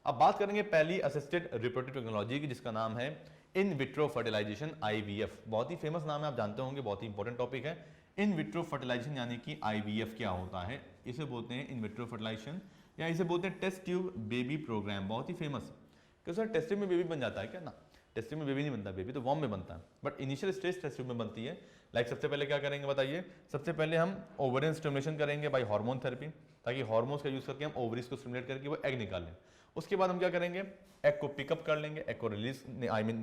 अब बात करेंगे पहली असिस्टेड रिप्रोडक्टिव टेक्नोलॉजी की, जिसका नाम है इन विट्रो फर्टिलाइजेशन, IVF। बहुत ही फेमस नाम है, आप जानते होंगे, बहुत ही इंपॉर्टेंट टॉपिक है। इन विट्रो फर्टिलाइजेशन यानी कि IVF क्या होता है, इसे बोलते हैं इन विट्रो फर्टिलाइजेशन, या इसे बोलते हैं टेस्ट ट्यूब बेबी प्रोग्राम। बहुत ही फेमस है कि सर टेस्ट ट्यूब में बेबी बन जाता है क्या? ना, टेस्ट ट्यूब में बेबी नहीं बनता, बेबी तो वॉर्म में बनता है, but initial stage test tube में बनती है। लाइक सबसे पहले क्या करेंगे बताइए? सबसे पहले हम ओवरियन स्टिमुलेशन करेंगे बाय हार्मोन थेरेपी, ताकि हार्मोन्स का यूज करके हम ओवरीज को स्टिमुलेट करके वो एग निकालें। उसके बाद हम क्या करेंगे? एग को पिकअप कर लेंगे, एग को रिलीज,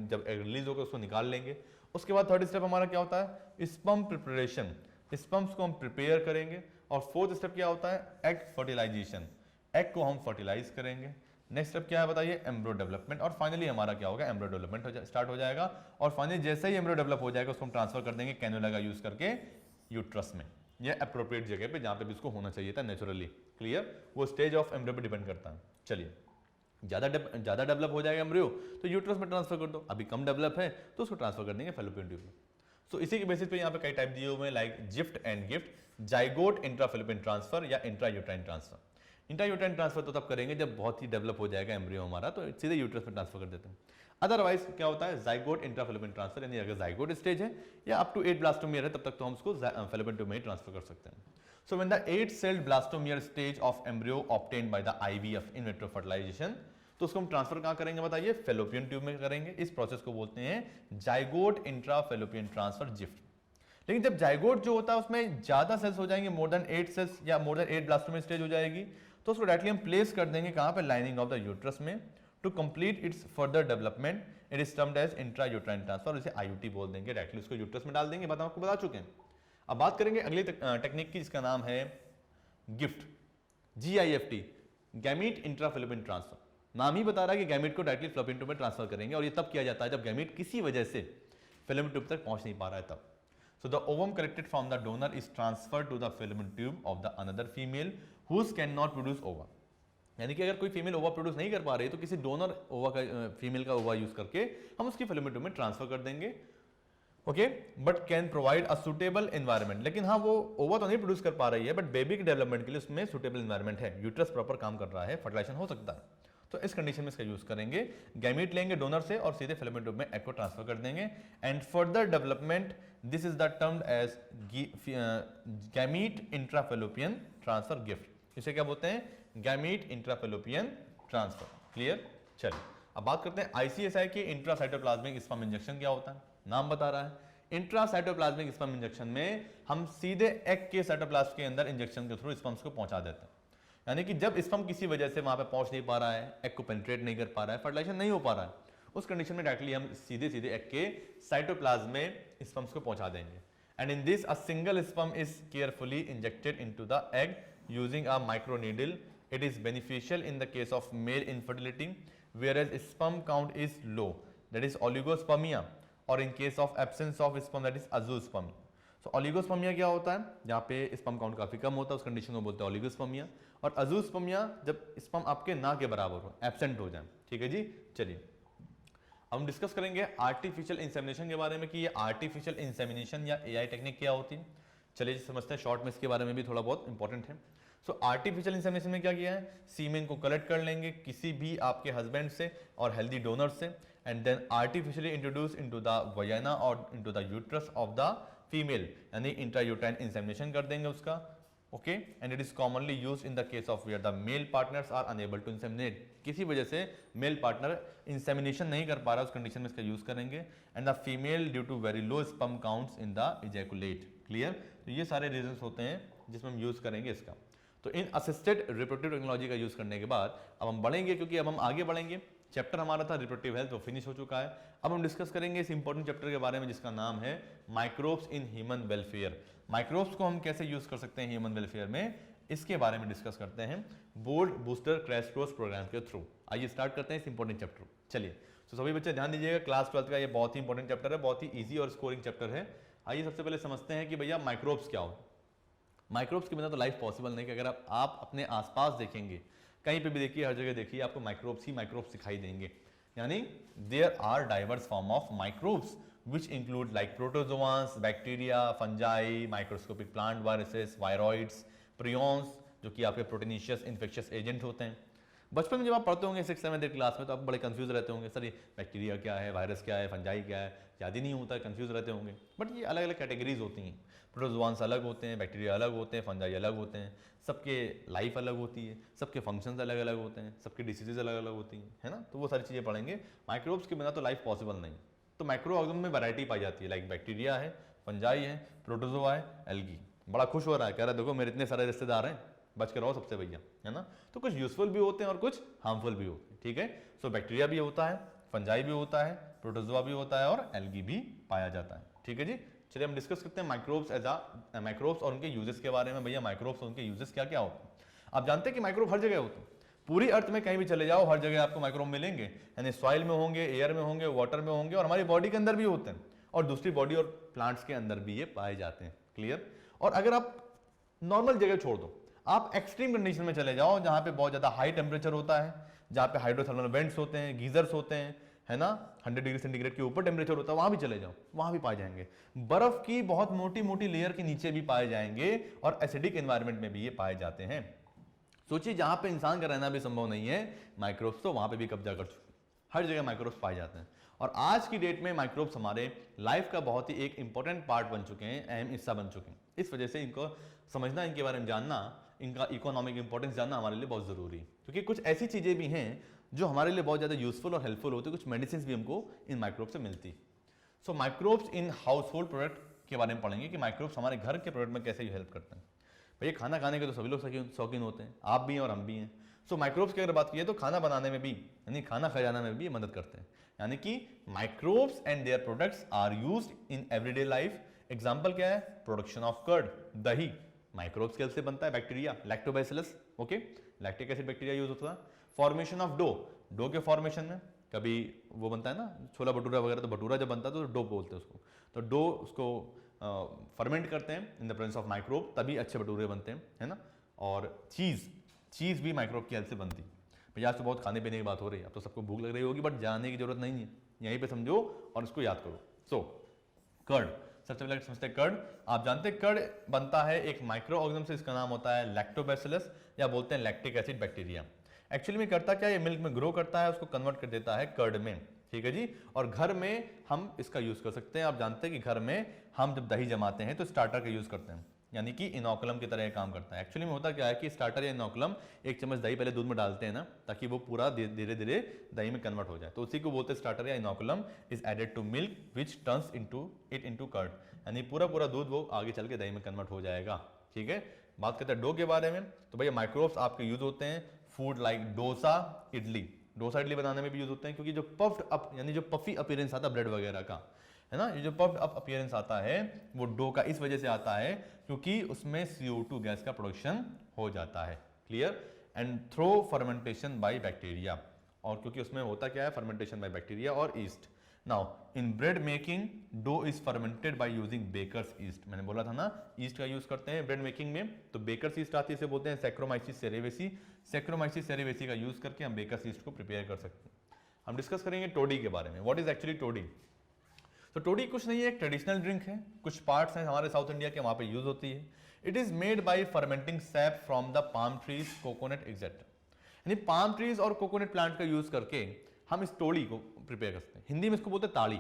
जब एग रिलीज होगा उसको निकाल लेंगे। उसके बाद थर्ड स्टेप हमारा क्या होता है? स्पर्म प्रिपरेशन, स्पर्म्स को हम प्रिपेयर करेंगे। और फोर्थ स्टेप क्या होता है? एग फर्टिलाइजेशन, एग को हम फर्टिलाइज करेंगे। नेक्स्ट स्टेप क्या है बताइए? Embryo development. और फाइनली हमारा क्या होगा? एम्ब्रियो डेवलपमेंट स्टार्ट हो जाएगा। और फाइनली जैसे ही एम्ब्रियो डेवलप हो जाएगा उसको हम ट्रांसफर कर देंगे कैनुला का यूज करके यूट्रस में, या अप्रोप्रिएट जगह पे जहां पे भी उसको होना चाहिए था नेचुरली। क्लियर? वो स्टेज ऑफ एम्ब्रियो पे डिपेंड करता है। चलिए, ज्यादा डेवलप हो जाएगा एम्ब्रियो तो यूट्रस में ट्रांसफर कर दो, अभी कम डेवलप है तो उसको ट्रांसफर कर देंगे फैलोपियन ट्यूब में। सो इसी के बेसिस पे यहाँ पे कई टाइप दिए हुए हैं, like ZIFT and GIFT, zygote intrafallopian transfer या इंट्रायूट्राइन ट्रांसफर। इंट्रायूट्राइन ट्रांसफर तो तब करेंगे जब बहुत ही डेवलप हो जाएगा एम्ब्रियो हमारा, तो सीधे यूट्रस में ट्रांसफर कर देते हैं। अदरवाइज क्या होता है? जाइगोट इंट्राफिलिपिन ट्रांसफर, यानी अगर जाइगोट स्टेज है या अप टू 8 ब्लास्टोमियर है तब तक तो हम उसको फैलोपियन ट्यूब में ही ट्रांसफर कर सकते हैं। So when the 8-celled blastomere stage of embryo obtained by the IVF in vitro fertilization, तो उसको हम ट्रांसफर कहां करेंगे बताइए? फैलोपियन ट्यूब में करेंगे। इस प्रोसेस को बोलते हैं जाइगोट इंट्राफैलोपियन ट्रांसफर, जिफ्ट। लेकिन जब जाइगोट जो होता है उसमें ज्यादा सेल्स हो जाएंगे, मोर देन 8 सेल्स या मोर देन 8 ब्लास्टोमियर स्टेज हो जाएगी, तो उसको डायरेक्टली हम प्लेस कर देंगे कहां पे? लाइनिंग ऑफ द यूट्रस में। To complete its further development it is termed as intrauterine transfer, इसे IUT बोल देंगे। डायरेक्टली उसको यूट्रस में डाल देंगे, बात आपको बता चुके हैं। अब बात करेंगे अगली टेक्निक की, जिसका नाम है गिफ्ट, GIFT, गैमीट इंट्राफिलिपिन ट्रांसफर। नाम ही बता रहा है कि गैमीट को डायरेक्टली फैलोपियन ट्यूब में ट्रांसफर करेंगे, और ये तब किया जाता है जब गैमीट किसी वजह से फिलामेंट ट्यूब तक पहुंच नहीं पा रहा है तब। So the ovum collected from the donor is transferred to the filament tube of the another female whose can not produce ova. यानी कि अगर कोई फीमेल ओवा प्रोड्यूस नहीं कर पा रही है तो किसी डोनर ओवा का, फीमेल का ओवा यूज करके हम उसकी फिलामेंट ट्यूब में ट्रांसफर कर देंगे। Okay, but can provide a suitable environment. लेकिन हाँ, वो ओवा तो नहीं प्रोड्यूस कर पा रही है, बट बेबी के डेवलपमेंट के लिए उसमें सुटेबल एनवायरनमेंट है, यूट्रस प्रॉपर काम कर रहा है, फर्टिलाइजेशन हो सकता है। तो इस कंडीशन में इसका यूज करेंगे। गैमीट लेंगे डोनर से और सीधे फिलामेंट ट्यूब में एग को ट्रांसफर कर देंगे। And further development, this is the termed as gamete intrafallopian transfer, gift. इसे क्या बोलते हैं? Gamete intrafallopian transfer. क्लियर? चलिए, अब बात करते हैं ICSI के इंट्रासाइटोप्लाज्मिक स्पर्म इंजेक्शन क्या होता है। नाम बता रहा है इंट्रासाइटोप्लाज्मिक स्पर्म इंजेक्शन में हम सीधे एग के साइटोप्लाज्म के अंदर इंजेक्शन के थ्रू स्पर्म्स को पहुंचा देते हैं। यानी कि जब स्पर्म किसी वजह से वहां पे पहुंच नहीं पा रहा है, एग को पेनिट्रेट नहीं कर पा रहा है, फर्टिलाइजेशन नहीं हो पा रहा है, उस कंडीशन में डायरेक्टली हम सीधे एग के साइटोप्लाज्म में स्पर्म्स को पहुंचा देंगे। And in this a single sperm is carefully injected into the egg using a microneedle. It is beneficial in the case of male infertility whereas sperm count is low, that is oligospermia, or in case of absence of sperm, that is azoospermia. So oligospermia क्या होता है? जहाँ पे स्पर्म काउंट काफी कम होता है, उस कंडीशन को बोलते हैं oligospermia। और azoospermia जब स्पर्म आपके ना के बराबर हो, एब्सेंट हो जाए। ठीक है जी, चलिए हम डिस्कस करेंगे आर्टिफिशियल इंसेमिनेशन के बारे में कि ये आर्टिफिशियल इंसेमिनेशन या AI टेक्निक क्या होती है। चलिए समझते हैं शॉर्ट में, इसके बारे में भी थोड़ा बहुत इंपॉर्टेंट है। सो आर्टिफिशियल इंसेमिनेशन में क्या किया है? सीमेन को कलेक्ट कर लेंगे किसी भी आपके हस्बैंड से और हेल्दी डोनर से, and then artificially introduce into the vagina और into the uterus of the female, यानी इंट्रायूट्राइन इंसेमिनेशन कर देंगे उसका। Okay, and it is commonly used in the case of where the male partners are unable to inseminate. किसी वजह से मेल पार्टनर इंसेमिनेशन नहीं कर पा रहा, उस कंडीशन में इसका यूज करेंगे। And the female due to very low sperm counts in the ejaculate. Clear? तो ये सारे रीजंस होते हैं जिसमें हम यूज करेंगे इसका। तो इन असिस्टेड रिप्रोडक्टिव टेक्नोलॉजी का यूज करने के बाद अब हम बढ़ेंगे, क्योंकि अब हम आगे बढ़ेंगे। चैप्टर हमारा था रिप्रोडक्टिव हेल्थ, वो फिनिश हो चुका है। अब हम डिस्कस करेंगे इस इंपॉर्टेंट चैप्टर के बारे में जिसका नाम है microbes in human welfare. Microbes को हम कैसे यूज कर सकते हैं ह्यूमन वेलफेयर में, इसके बारे में डिस्कस करते हैं bold booster crash course programme के थ्रू। आइए स्टार्ट करते हैं इस इंपॉर्टेंट चैप्टर। चलिए, तो सभी बच्चे ध्यान दीजिएगा, क्लास 12 का ये बहुत ही इंपॉर्टेंट चैप्टर है, बहुत ही ईजी और स्कोरिंग चैप्टर है। आइए सबसे पहले समझते हैं कि भैया माइक्रोब्स क्या हो। माइक्रोब्स के बिना तो लाइफ पॉसिबल नहीं कि अगर आप अपने आसपास देखेंगे, कहीं पे भी देखिए, हर जगह देखिए, आपको माइक्रोब्स ही माइक्रोब्स दिखाई देंगे। यानी there are diverse form of microbes which include like protozoans, bacteria, fungi, microscopic plant viruses, viroids, prions, जो कि आपके प्रोटीनिशियस इन्फेक्शियस एजेंट होते हैं। बचपन में जब आप पढ़ते होंगे 6th-7th क्लास में तो आप बड़े कंफ्यूज रहते होंगे, सर ये बैक्टीरिया क्या है, वायरस क्या है, फंजाई क्या है, याद ही नहीं होता है, कंफ्यूज रहते होंगे। बट ये अलग अलग कैटेगरीज होती हैं, प्रोटोजोआन्स अलग होते हैं, बैक्टीरिया अलग होते हैं, फंजाई अलग होते हैं, सबके लाइफ अलग होती है, सबके फंक्शंस अलग अलग होते हैं, सबकी डिसीजेज अलग अलग होती हैं, है ना। तो वो सारी चीज़ें पढ़ेंगे। माइक्रोब्स के बिना तो लाइफ पॉसिबल नहीं। तो माइक्रो ऑर्गेनिज्म में वैरायटी पाई जाती है, लाइक बैक्टीरिया है, फंजाई है, प्रोटोजोआ है, एल्गी। बड़ा खुश हो रहा है, कह रहा है देखो मेरे इतने सारे रिश्तेदार हैं, बच के रहो सबसे भैया, है ना। तो कुछ यूजफुल भी होते हैं और कुछ हार्मफुल भी होते हैं, ठीक है। सो बैक्टीरिया भी होता है, फंजाई भी होता है, प्रोटोजोआ भी होता है और एल्गी भी पाया जाता है, ठीक है जी। चलिए हम डिस्कस करते हैं माइक्रोब्स और उनके यूजेस के बारे में। भैया माइक्रोब्स और उनके यूजेस क्या क्या होते हैं। आप जानते हैं कि माइक्रोब हर जगह होते हैं, पूरी अर्थ में कहीं भी चले जाओ हर जगह आपको माइक्रोब मिलेंगे, यानी सॉइल में होंगे, एयर में होंगे, वाटर में होंगे और हमारी बॉडी के अंदर भी होते हैं और दूसरी बॉडी और प्लांट्स के अंदर भी ये पाए जाते हैं, क्लियर। और अगर आप नॉर्मल जगह छोड़ दो, आप एक्सट्रीम कंडीशन में चले जाओ जहां पे बहुत ज्यादा हाई टेम्परेचर होता है, जहां पे हाइड्रोथर्मल वेंट्स होते हैं, गीजर्स होते हैं, है ना, 100 डिग्री सेंटीग्रेड के ऊपर टेम्परेचर होता है, वहां भी चले जाओ, वहां भी पाए जाएंगे। बर्फ की बहुत मोटी मोटी लेयर के नीचे भी पाए जाएंगे और एसिडिक एनवायरनमेंट में भी ये पाए जाते हैं। सोचिए जहां पे इंसान का रहना भी संभव नहीं है, माइक्रोब्स तो वहां पे भी कब्जा कर चुके हैं, हर जगह माइक्रोब्स पाए जाते हैं। और आज की डेट में माइक्रोब्स हमारे लाइफ का बहुत ही एक इंपॉर्टेंट पार्ट बन चुके हैं, अहम हिस्सा बन चुके हैं। इस वजह से इनको समझना, इनके बारे में जानना, इनका इकोनॉमिक इंपॉर्टेंस जानना हमारे लिए बहुत जरूरी है, क्योंकि कुछ ऐसी चीजें भी हैं जो हमारे लिए बहुत ज्यादा यूजफुल और हेल्पफुल होती है, कुछ मेडिसिन भी हमको इन माइक्रोब से मिलती। So microbes in household product के बारे में पढ़ेंगे कि माइक्रोब्स हमारे घर के प्रोडक्ट में कैसे हेल्प करते हैं। भैया खाना खाने के तो सभी लोग शौकीन होते हैं, आप भी हैं और हम भी हैं। सो माइक्रोब्स की अगर बात की तो खाना बनाने में भी, यानी खाना खजाना में भी मदद करते हैं, यानी कि microbes and their products are used in everyday life. Example क्या है, प्रोडक्शन ऑफ कर्ड, दही माइक्रोब्स के हेल्प से बनता है, bacteria lactobacillus, okay, lactic acid bacteria use होता है। फॉर्मेशन ऑफ डो के फॉर्मेशन में कभी वो बनता है ना छोला भटूरा वगैरह, तो भटूरा जब बनता है तो डो बोलते हैं उसको, तो डो उसको फर्मेंट करते हैं in the presence of microbe, तभी अच्छे भटूरे बनते हैं, है ना। और चीज भी माइक्रोब की हेल्प से बनती है। भैया आज तो बहुत खाने पीने की बात हो रही है, अब तो सबको भूख लग रही होगी, बट जानने की जरूरत नहीं है, यहीं पे समझो और इसको याद करो। सो कर्ड, सबसे पहले समझते हैं कर्ड। आप जानते हैं कर्ड बनता है एक माइक्रो ऑर्गेनिज्म से, इसका नाम होता है लैक्टोबैसिलस या बोलते हैं लैक्टिक एसिड बैक्टीरिया। एक्चुअली में करता क्या है, ये मिल्क में ग्रो करता है, उसको कन्वर्ट कर देता है कर्ड में, ठीक है जी। और घर में हम इसका यूज कर सकते हैं। आप जानते हैं कि घर में हम जब दही जमाते हैं तो स्टार्टर का यूज करते हैं, यानी कि इनोकुलम की तरह काम करता है। एक्चुअली में होता क्या है कि स्टार्टर या इनोकुलम, एक चम्मच दही पहले दूध में डालते हैं ना, ताकि वो पूरा धीरे धीरे दही में कन्वर्ट हो जाए, तो उसी को बोलते हैं स्टार्टर या inoculum is added to milk which turns into curd, यानी पूरा दूध वो आगे चल के दही में कन्वर्ट हो जाएगा, ठीक है। बात करते हैं डो के बारे में, तो भैया माइक्रोब्स आपके यूज होते हैं फूड लाइक डोसा इडली बनाने में भी यूज होते हैं, क्योंकि जो पफ्ड अप यानी जो पफी अपीयरेंस आता है ब्रेड वगैरह का, है ना, ये जो पफ्ड अप अपीयरेंस आता है वो डो का इस वजह से आता है क्योंकि उसमें CO2 गैस का प्रोडक्शन हो जाता है, clear. And through fermentation by bacteria, और क्योंकि उसमें होता क्या है, फर्मेंटेशन बाय बैक्टीरिया और yeast. Now in bread making dough is fermented by using baker's yeast, मैंने बोला था ना ईस्ट का यूज करते हैं ब्रेड मेकिंग में, तो बेकर्स ईस्ट आती है, इसे बोलते हैं सैक्रोमाइसिस सेरेवेसी का यूज करके हम बेकर्स ईस्ट को प्रिपेयर कर सकते हैं। हम डिस्कस करेंगे टोडी के बारे में। What is actually toddy. तो टोडी कुछ नहीं है, एक ट्रेडिशनल ड्रिंक है, कुछ पार्ट्स हैं हमारे साउथ इंडिया के वहां पे यूज होती है। It is made by fermenting SAP from the palm trees, coconut etcetera, यानी पाम ट्रीज और कोकोनट प्लांट का यूज करके हम इस टोडी को प्रिपेयर करते हैं। हिंदी में इसको बोलते हैं ताड़ी,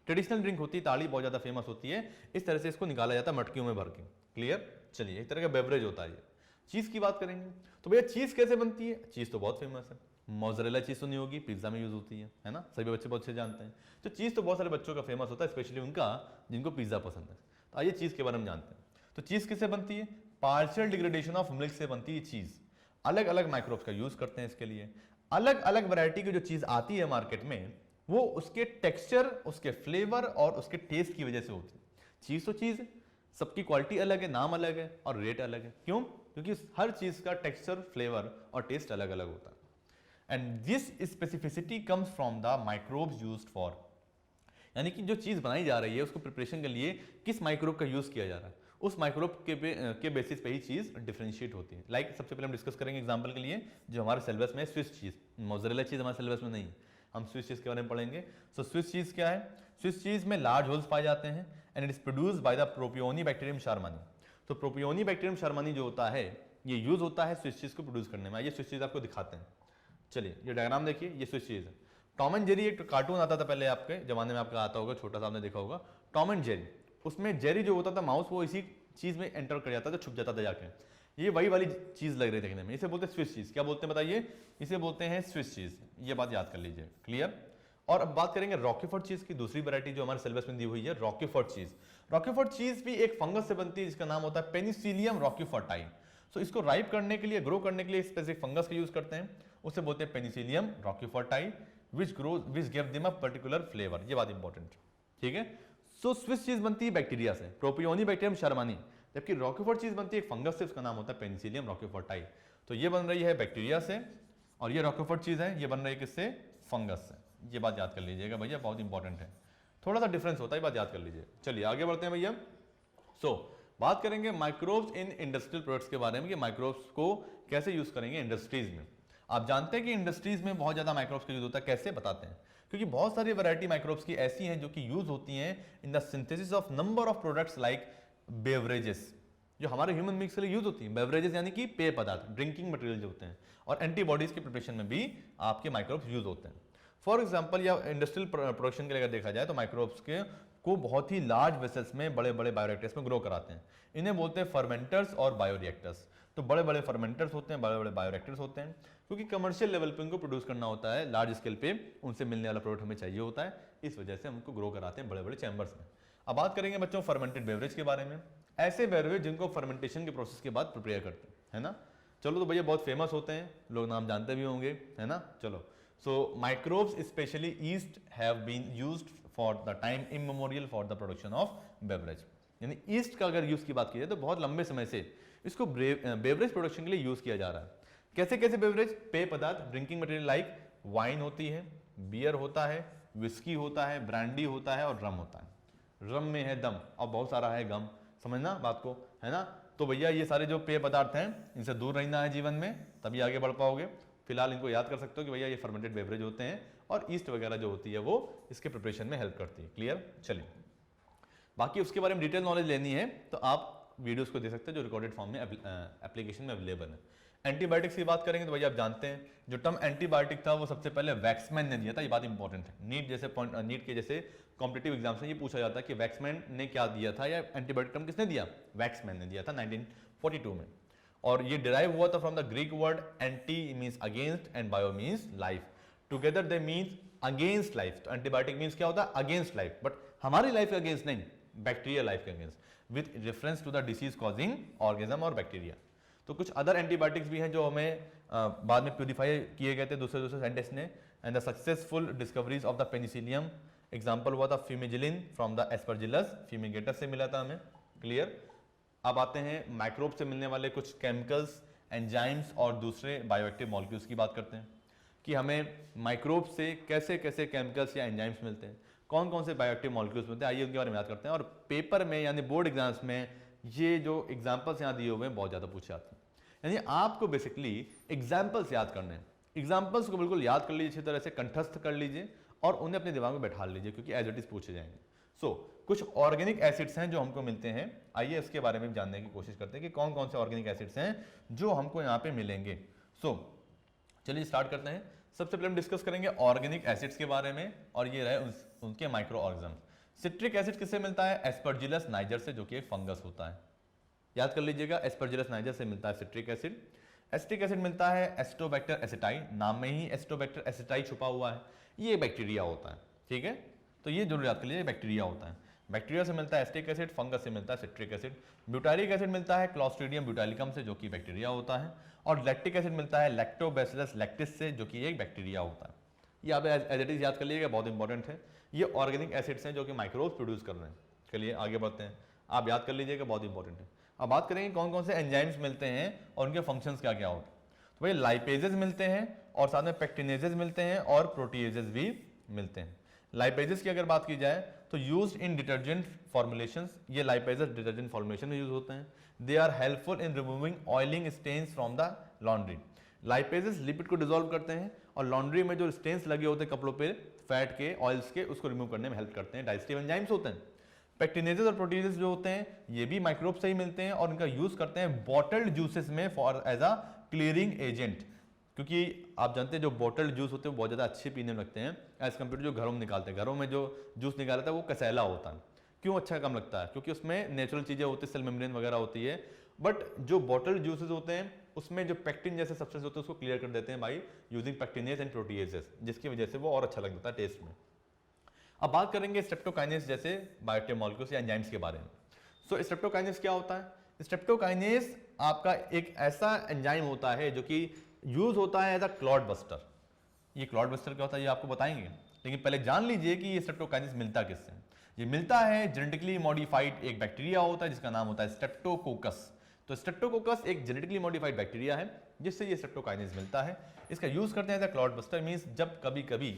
ट्रेडिशनल ड्रिंक होती है ताड़ी, बहुत ज्यादा फेमस होती है। इस तरह से इसको निकाला जाता है मटकियों में भर के, क्लियर। चलिए एक तरह का बेवरेज होता है। चीज की बात करेंगे तो भैया चीज कैसे बनती है, चीज तो बहुत फेमस है, मोज़रेला चीज सुनी होगी, पिज्जा में यूज होती है ना, सभी बच्चे बहुत अच्छे जानते हैं। तो चीज तो बहुत सारे बच्चों का फेमस होता है, स्पेशली उनका जिनको पिज्जा पसंद है। तो आइए चीज के बारे में जानते हैं। तो चीज किससे बनती है, पार्शियल डिग्रेडेशन ऑफ मिल्क से बनती है चीज। अलग अलग माइक्रोब्स का यूज करते हैं इसके लिए। अलग अलग वैरायटी की जो चीज आती है मार्केट में, वो उसके टेक्सचर, उसके फ्लेवर और उसके टेस्ट की वजह से होती है। चीज तो चीज है, सबकी क्वालिटी अलग है, नाम अलग है और रेट अलग है। क्यों, क्योंकि हर चीज का टेक्सचर, फ्लेवर और टेस्ट अलग अलग होता है। And this specificity comes from the microbes used for, यानी कि जो चीज बनाई जा रही है उसको प्रिपरेशन के लिए किस माइक्रोब का यूज किया जा रहा है, उस माइक्रोब के बेसिस पे ही चीज डिफरेंशिएट होती है। लाइक सबसे पहले हम डिस्कस करेंगे एग्जांपल के लिए जो हमारे सिलेबस में स्विस चीज, मोज़रेला चीज हमारे सिलेबस में नहीं है, हम स्विस चीज के बारे में पढ़ेंगे। सो स्विस चीज क्या है? स्विस चीज में लार्ज होल्स पाए जाते हैं and it is produced by the propionibacterium shermanii. तो प्रोपियोनी बैक्टीरियम शर्मानी जो होता है ये यूज होता है स्विस चीज को प्रोड्यूस करने में। ये स्विस चीज आपको दिखाते हैं। चलिए ये डायग्राम देखिए, ये स्विस चीज है। टॉम एंड जेरी एक कार्टून आता था पहले, आपके जमाने में आपका आता होगा, छोटा सा आपने देखा होगा, टॉम एंड जेरी। उसमें जेरी जो होता था माउस, वो इसी चीज में एंटर कर जाता था, छुप जाता था जाके। ये वही वाली चीज लग रही देखने में, इसे बोलते हैं स्विस चीज। क्या बोलते हैं बताइए? इसे बोलते हैं स्विस चीज। ये बात याद कर लीजिए, क्लियर। और अब बात करेंगे रॉकीफोर्ड चीज की, दूसरी वैरायटी जो हमारे सिलेबस में दी हुई है, रॉकीफोर्ड चीज। रॉकीफोर्ड चीज भी एक फंगस से बनती है जिसका नाम होता है पेनिसिलियम रॉकीफोर्टाई। सो इसको राइप करने के लिए, ग्रो करने के लिए स्पेसिफिक फंगस का यूज करते हैं, उसे बोलते हैं Penicillium रॉकीफोर्टाई, which give them a particular flavor। ये बात इंपॉर्टेंट, ठीक है। सो स्विस चीज बनती है बैक्टीरिया से, प्रोपियोनी बैक्टीरियम शर्मानी, जबकि रॉकीफोर्ड चीज बनती है एक फंगस से, उसका नाम होता है पेनिसिलियम रॉकीफोर्टाई। तो ये बन रही है बैक्टीरिया से, और ये रॉकीफोर्ड चीज है, ये बन रही है किससे? फंगस से। ये बात याद कर लीजिएगा भैया, बहुत इंपॉर्टेंट है। थोड़ा सा डिफरेंस होता है, बात याद कर लीजिए। चलिए आगे बढ़ते हैं भैया। सो बात करेंगे माइक्रोब्स इन इंडस्ट्रियल प्रोडक्ट्स के बारे में, कि माइक्रोब्स को कैसे यूज करेंगे इंडस्ट्रीज में। आप जानते हैं कि इंडस्ट्रीज में बहुत ज्यादा माइक्रोब्स का यूज होता है। कैसे बताते हैं? क्योंकि बहुत सारी वैरायटी माइक्रोब्स की ऐसी हैं जो कि यूज होती हैं in the synthesis of number of products like beverages, जो हमारे ह्यूमन बींग्स के लिए यूज होती हैं। बेवरेजेस यानी कि पेय पदार्थ, ड्रिंकिंग मटेरियल जो होते हैं, और एंटीबॉडीज के प्रिपरेशन में भी आपके माइक्रोब्स यूज होते हैं। फॉर एग्जाम्पल, या इंडस्ट्रियल प्रोडक्शन के लिए अगर देखा जाए तो माइक्रोब्स के को बहुत ही लार्ज वेसल्स में, बड़े बड़े बायोरिएक्टर्स में ग्रो कराते हैं। इन्हें बोलते हैं फर्मेंटर्स और बायोरिएक्टर्स। तो बड़े बड़े फर्मेंटर्स होते हैं, बड़े बड़े बायोरिएक्टर्स होते हैं, क्योंकि कमर्शियल लेवल पे उनको प्रोड्यूस करना होता है, लार्ज स्केल पे उनसे मिलने वाला प्रोडक्ट हमें चाहिए होता है, इस वजह से हमको ग्रो कराते हैं बड़े बड़े चैम्बर्स में। अब बात करेंगे बच्चों फर्मेंटेड बेवरेज के बारे में। ऐसे बेवरेज जिनको फर्मेंटेशन के प्रोसेस के बाद प्रिपेयर करते हैं, है ना। चलो तो भैया बहुत फेमस होते हैं, लोग नाम जानते भी होंगे, है ना। चलो, so microbes specially yeast have been used for the time immemorial for the production of beverage. यानी ईस्ट का अगर यूज की बात की जाए तो बहुत लंबे समय से इसको बेवरेज प्रोडक्शन के लिए यूज किया जा रहा है। कैसे कैसे बेवरेज? पेय पदार्थ, ड्रिंकिंग मटेरियल लाइक वाइन होती है, बियर होता है, विस्की होता है, ब्रांडी होता है और रम होता है। रम में है दम और बहुत सारा है गम, समझना बात को, है ना। तो भैया ये सारे जो पेय पदार्थ हैं इनसे दूर रहना है जीवन में, तभी आगे बढ़ पाओगे। फिलहाल इनको याद कर सकते हो कि भैया ये फर्मेंटेड बेवरेज होते हैं, और ईस्ट वगैरह जो होती है वो इसके प्रिपरेशन में हेल्प करती है। क्लियर? चलिए, बाकी उसके बारे में डिटेल नॉलेज लेनी है तो आप वीडियोस को देख सकते हैं जो रिकॉर्डेड फॉर्म में एप्लीकेशन में अवेलेबल है। एंटीबायोटिक्स की बात करेंगे तो भैया आप जानते हैं जो टर्म एंटीबायोटिक था वो सबसे पहले वैक्समैन ने दिया था। ये बात इंपॉर्टेंट है, नीट के जैसे कॉम्पिटिटिव एग्जाम से ये पूछा जाता है कि वैक्समैन ने क्या दिया था, या एंटीबायोटिक टर्म किसने दिया? वैक्समैन ने दिया था 1942 में। और ये डिराइव हुआ था from the Greek word anti means against and bio means life, together they means against life. तो एंटीबायोटिक मीन्स क्या होता है? अगेंस्ट लाइफ, बट हमारी लाइफ के अगेंस्ट नहीं, बैक्टीरिया लाइफ के against, with reference to the disease causing organism और बैक्टीरिया। तो कुछ अदर एंटीबायोटिक्स भी हैं जो हमें बाद में प्यूरिफाई किए गए थे दूसरे साइंटिस्ट ने। And the successful discoveries of the Penicillium, example हुआ था फ्यूमिजिलिन फ्रॉम द एस्परजिलस फ्यूमिगेटस से मिला था हमें। क्लियर? अब आते हैं माइक्रोब से मिलने वाले कुछ केमिकल्स, एंजाइम्स और दूसरे बायोएक्टिव मॉलिक्यूल्स की बात करते हैं कि हमें माइक्रोब से कैसे कैसे केमिकल्स या एंजाइम्स मिलते हैं, कौन कौन से बायोएक्टिव मॉलिक्यूल्स मिलते हैं, आइए उनके बारे में याद करते हैं। और पेपर में यानी बोर्ड एग्जाम्स में ये जो एग्जाम्पल्स यहाँ दिए हुए हैं बहुत ज़्यादा पूछे जाते हैं। यानी आपको बेसिकली एग्जाम्पल्स याद करने हैं। एग्जाम्पल्स को बिल्कुल याद कर लीजिए, अच्छी तरह से कंठस्थ कर लीजिए और उन्हें अपने दिमाग में बैठा लीजिए, क्योंकि एज इट इज पूछे जाएंगे। सो कुछ ऑर्गेनिक एसिड्स हैं जो हमको मिलते हैं, आइए इसके बारे में जानने की कोशिश करते हैं कि कौन कौन से ऑर्गेनिक एसिड्स हैं जो हमको यहाँ पे मिलेंगे। सो चलिए स्टार्ट करते हैं। सबसे पहले हम डिस्कस करेंगे ऑर्गेनिक एसिड्स के बारे में, और ये रहे उनके माइक्रो ऑर्गेनिज्म। सिट्रिक एसिड किससे मिलता है? एस्परजिलस नाइजर से, जो कि एक फंगस होता है। याद कर लीजिएगा, एस्परजिलस नाइजर से मिलता है सिट्रिक एसिड। एसिटिक एसिड मिलता है एस्टोबैक्टर एसिटाई, नाम में ही एस्टोबैक्टर एसिटाई छुपा हुआ है, ये बैक्टीरिया होता है। ठीक है, तो ये जरूर याद कर लीजिए, बैक्टीरिया होता है। बैक्टीरिया से मिलता है एसिटिक एसिड, फंगस से मिलता है सिट्रिक एसिड। ब्यूटारिक एसिड मिलता है क्लॉस्ट्रीडियम ब्यूटालिकम से, जो कि बैक्टीरिया होता है। और लैक्टिक एसिड मिलता है लैक्टोबैसिलस लैक्टिस से, जो कि एक बैक्टीरिया होता है। ये आप एज इट इज याद कर लीजिएगा, बहुत इंपॉर्टेंट है। ये ऑर्गेनिक एसिड्स हैं जो कि माइक्रोब्स प्रोड्यूस कर रहे हैं। चलिए आगे बढ़ते हैं, आप याद कर लीजिएगा, बहुत इंपॉर्टेंट है। अब बात करेंगे कौन कौन से एंजाइम्स मिलते हैं और उनके फंक्शंस क्या क्या होते हैं। तो भाई लाइपेजेस मिलते हैं और साथ में पेक्टिनेजेस मिलते हैं और प्रोटीएजेस भी मिलते हैं। लाइपेजेस की अगर बात की जाए तो यूज्ड इन डिटर्जेंट फॉर्मुलेशंस, ये लाइपेजेस डिटर्जेंट फॉर्मुलेशन में यूज होते हैं। They are helpful in removing oiling stains from the laundry. Lipases lipid को डिसॉल्व करते हैं और लॉन्ड्री में जो स्टेन्स लगे होते हैं कपड़ों पे फैट के, ऑयल्स के, उसको रिमूव करने में हेल्प करते हैं। डाइजेस्टिव एंजाइम्स होते हैं। पेक्टिनेजेस और प्रोटीनेजेस जो होते हैं ये भी माइक्रोब से ही मिलते हैं और इनका यूज करते हैं बॉटल्ड जूसेस में for as a clearing agent, क्योंकि आप जानते हैं जो बॉटल्ड जूस होते हैं वो बहुत ज़्यादा अच्छे पीने में लगते हैं एज कम्पेयर टू जो घरों में निकालते हैं। घरों में जो जूस निकालता है वो कसैला होता है। क्यों अच्छा कम लगता है? क्योंकि उसमें नेचुरल चीज़ें होती है, सेल मेम्ब्रेन वगैरह होती है। बट जो बॉटल्ड जूसेस होते हैं उसमें जो पेक्टिन जैसे सब्सटेंस होते हैं उसको क्लियर कर देते हैं by using pectinase and proteases, जिसकी वजह से वो और अच्छा लग जाता है टेस्ट में। अब बात करेंगे स्ट्रेप्टोकाइनेज जैसे बायोएक्टिव मॉलिक्यूल्स या एंजाइम्स के बारे में। सो स्ट्रेप्टोकाइनेज क्या होता है? स्ट्रेप्टोकाइनेज आपका एक ऐसा एंजाइम होता है जो कि यूज होता है एज अ क्लॉट बस्टर। ये क्लॉट बस्टर क्या होता है ये आपको बताएंगे, लेकिन पहले जान लीजिए कि ये स्ट्रेप्टोकाइनेज मिलता किससे। ये मिलता है जेनेटिकली मॉडिफाइड एक बैक्टीरिया होता है जिसका नाम होता है स्ट्रेप्टोकोकस। तो स्ट्रेप्टोकोकस एक जेनेटिकली मॉडिफाइड बैक्टीरिया है जिससे ये स्ट्रेप्टोकाइनेज मिलता है। इसका यूज करते हैं as a clot buster, means जब कभी कभी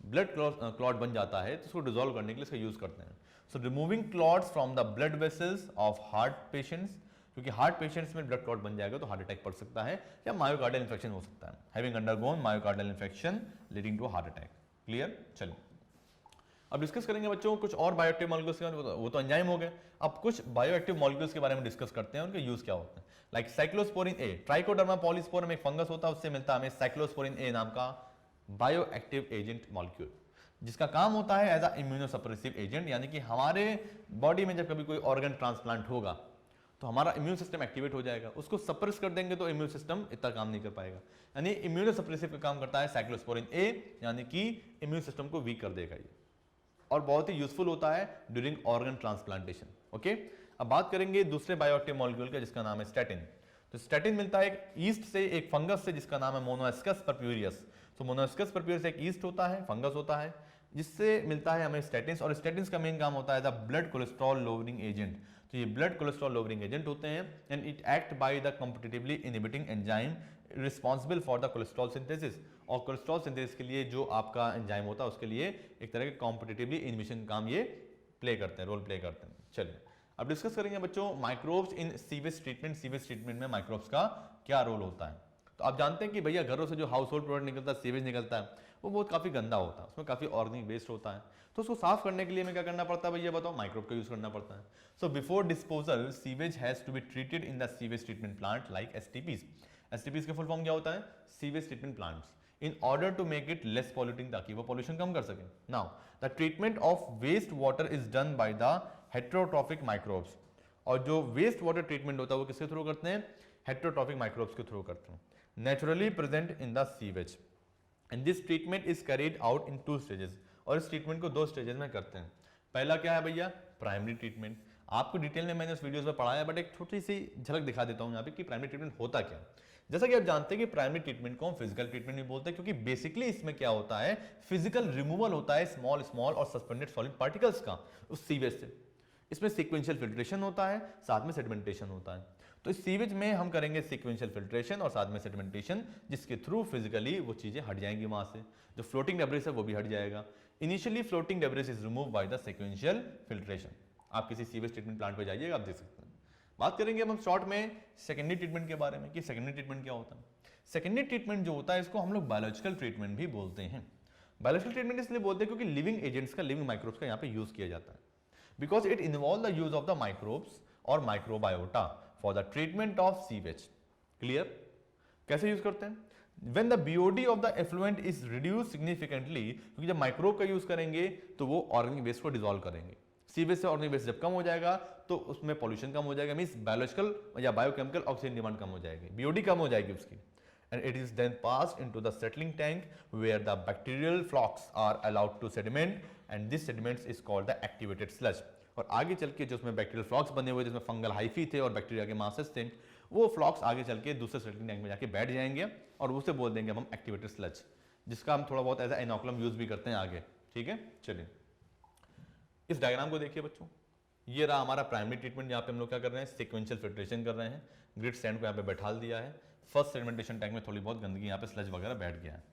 ब्लड क्लॉट बन जाता है तो उसको डिसॉल्व करने के लिए इसका यूज करते हैं। So removing clots from the blood vessels of heart patients, क्योंकि हार्ट पेशेंट्स में ब्लड क्लॉट बन जाएगा तो हार्ट अटैक पड़ सकता है या मायोकार्डियल इन्फेक्शन हो सकता है, having undergone myocardial infection leading to heart attack. Clear? चलिए अब डिस्कस करेंगे बच्चों कुछ और बायोएक्टिव मॉलिक्यूल्स के बारे में। वो तो एंजाइम हो गए, अब कुछ बायोएक्टिव मॉलिक्यूल्स के बारे में डिस्कस करते हैं, उनके यूज क्या होते हैं। लाइक साइक्लोस्पोरिन ए, ट्राइकोडर्मा पॉलीस्पोरम एक फंगस होता है, उससे मिलता है हमें साइक्लोस्पोरिन ए नाम का बायोएक्टिव एजेंट मॉलिक्यूल, जिसका काम होता है एज अ इम्यूनोसप्रेसिव एजेंट, यानी कि हमारे बॉडी में जब कभी कोई ऑर्गन ट्रांसप्लांट होगा तो हमारा इम्यून सिस्टम एक्टिवेट हो जाएगा, उसको सप्रेस कर देंगे तो इम्यून सिस्टम इतना काम नहीं कर पाएगा। यानी इम्यूनोसप्रेसिव का काम करता है साइक्लोस्पोरिन ए, यानी कि इम्यून सिस्टम को वीक कर देगा ये, और बहुत ही यूजफुल होता है ड्यूरिंग ऑर्गन ट्रांसप्लांटेशन। ओके, अब बात करेंगे दूसरे बायोएक्टिव मॉलिक्यूल का जिसका नाम है स्टैटिन। तो स्टैटिन मिलता है एक ईस्ट से, एक फंगस से जिसका नाम है मोनोएस्कस परप्यूरियस। तो मोनोएस्कस परप्यूरियस एक ईस्ट होता है, फंगस होता है, जिससे मिलता है हमें स्टैटिन्स, और स्टैटिन्स का मेन काम होता है the blood cholesterol lowering agent. तो ये ब्लड कोलेस्ट्रॉल लोअरिंग एजेंट होते हैं and it act by the competitively inhibiting enzyme responsible for the cholesterol synthesis. और कोलेस्ट्रॉल सिंथेसिस के लिए जो आपका एंजाइम होता है उसके लिए एक तरह के कॉम्पिटिटिवली इनहिबिशन काम ये प्ले करते हैं, रोल प्ले करते हैं। चलिए अब डिस्कस करेंगे बच्चों माइक्रोब्स इन सीवेज ट्रीटमेंट। सीवेज ट्रीटमेंट में माइक्रोब्स का क्या रोल होता है? तो आप जानते हैं कि भैया घरों से जो हाउस होल्ड प्रोडक्ट निकलता है, सीवेज निकलता है, वो बहुत काफी गंदा होता है, उसमें काफी ऑर्गेनिक वेस्ट होता है। तो उसको साफ करने के लिए हमें क्या करना पड़ता है भैया बताओ? माइक्रोब का यूज करना पड़ता है। So before disposal sewage has to be treated in the sewage treatment plant like STPs. STPs का फुल फॉर्म क्या होता है? Sewage treatment plants, in order to make it less polluting, ताकि वो पॉल्यूशन कम कर सके। Now the treatment of waste water is done by the heterotrophic microbes. और जो वेस्ट वाटर ट्रीटमेंट होता है वो किसके थ्रू करते हैं? हेट्रोट्रॉफिक माइक्रोब्स के थ्रू करते हैं, naturally present in the sewage. And this treatment is carried out in 2 stages. और इस ट्रीटमेंट को 2 स्टेजेस में करते हैं। पहला क्या है भैया? Primary treatment. आपको डिटेल में मैंने उस वीडियोस में पढ़ाया, बट एक छोटी सी झलक दिखा देता हूं यहाँ पे कि प्राइमरी ट्रीटमेंट होता क्या है। जैसा कि आप जानते हैं कि प्राइमरी ट्रीटमेंट को हम फिजिकल ट्रीटमेंट भी बोलते हैं, क्योंकि बेसिकली इसमें क्या होता है? फिजिकल रिमूवल होता है स्मॉल स्मॉल और सस्पेंडेड सॉलिड पार्टिकल्स का उस सीवेज से। इसमें सीक्वेंशियल फिल्ट्रेशन होता है, साथ में सेडिमेंटेशन होता है। तो इस सीवेज में हम करेंगे सीक्वेंशियल फिल्ट्रेशन और साथ में सेडिमेंटेशन, जिसके थ्रू फिजिकली वो चीजें हट जाएंगी वहां से। जो फ्लोटिंग डेब्रिस है वो भी हट जाएगा। Initially floating debris is remove by the sequential filtration. आप किसी सीवेज ट्रीटमेंट प्लांट पे जाइएगा, आप देख सकते हैं। बात करेंगे अब हम शॉर्ट में सेकेंडरी ट्रीटमेंट के बारे में कि सेकेंडरी ट्रीटमेंट क्या होता है। सेकेंडरी ट्रीटमेंट जो होता है इसको हम लोग बायोलॉजिकल ट्रीटमेंट भी बोलते हैं। बायोलॉजिकल ट्रीटमेंट इसलिए बोलते हैं क्योंकि लिविंग एजेंट्स का, लिविंग माइक्रोब्स का यहाँ पे यूज किया जाता है, because it involve the use of the microbes और microbiota for the treatment of sewage. Clear? कैसे यूज करते हैं? When the BOD of the effluent is reduced significantly, क्योंकि जब माइक्रोब का यूज करेंगे तो वो ऑर्गेनिक वेस्ट को डिसॉल्व करेंगे। सीवेज से ऑर्गेनिक वेस्ट जब कम हो जाएगा तो उसमें पॉल्यूशन कम हो जाएगा, मींस बायोलॉजिकल या बायोकेमिकल ऑक्सीजन डिमांड कम हो जाएगी, BOD कम हो जाएगी उसकी। And it is then passed into the settling tank where the bacterial flocks are allowed to sediment and this sediments is called the activated sludge। और आगे चल के जो उसमें बैक्टीरियल फ्लॉक्स बने हुए, जिसमें फंगल हाइफी थे और बैक्टीरिया के मासेस थे, वो फ्लॉक्स आगे चल के दूसरे सेटलिंग टैंक में जाके बैठ जाएंगे और उसे बोल देंगे हम एक्टिवेटेड स्लज, जिसका हम थोड़ा बहुत एज इनोकुलम यूज भी करते हैं आगे। ठीक है, चलिए इस डायग्राम को देखिए बच्चों। ये रहा हमारा प्राइमरी ट्रीटमेंट। यहाँ पे हम लोग क्या कर रहे हैं? सीक्वेंशियल फिल्ट्रेशन कर रहे हैं। ग्रिड स्टैंड को यहाँ पे बैठा दिया है। फर्स्ट सेडिमेंटेशन टैंक में थोड़ी बहुत गंदगी, यहाँ पे स्लज वगैरह बैठ गया है।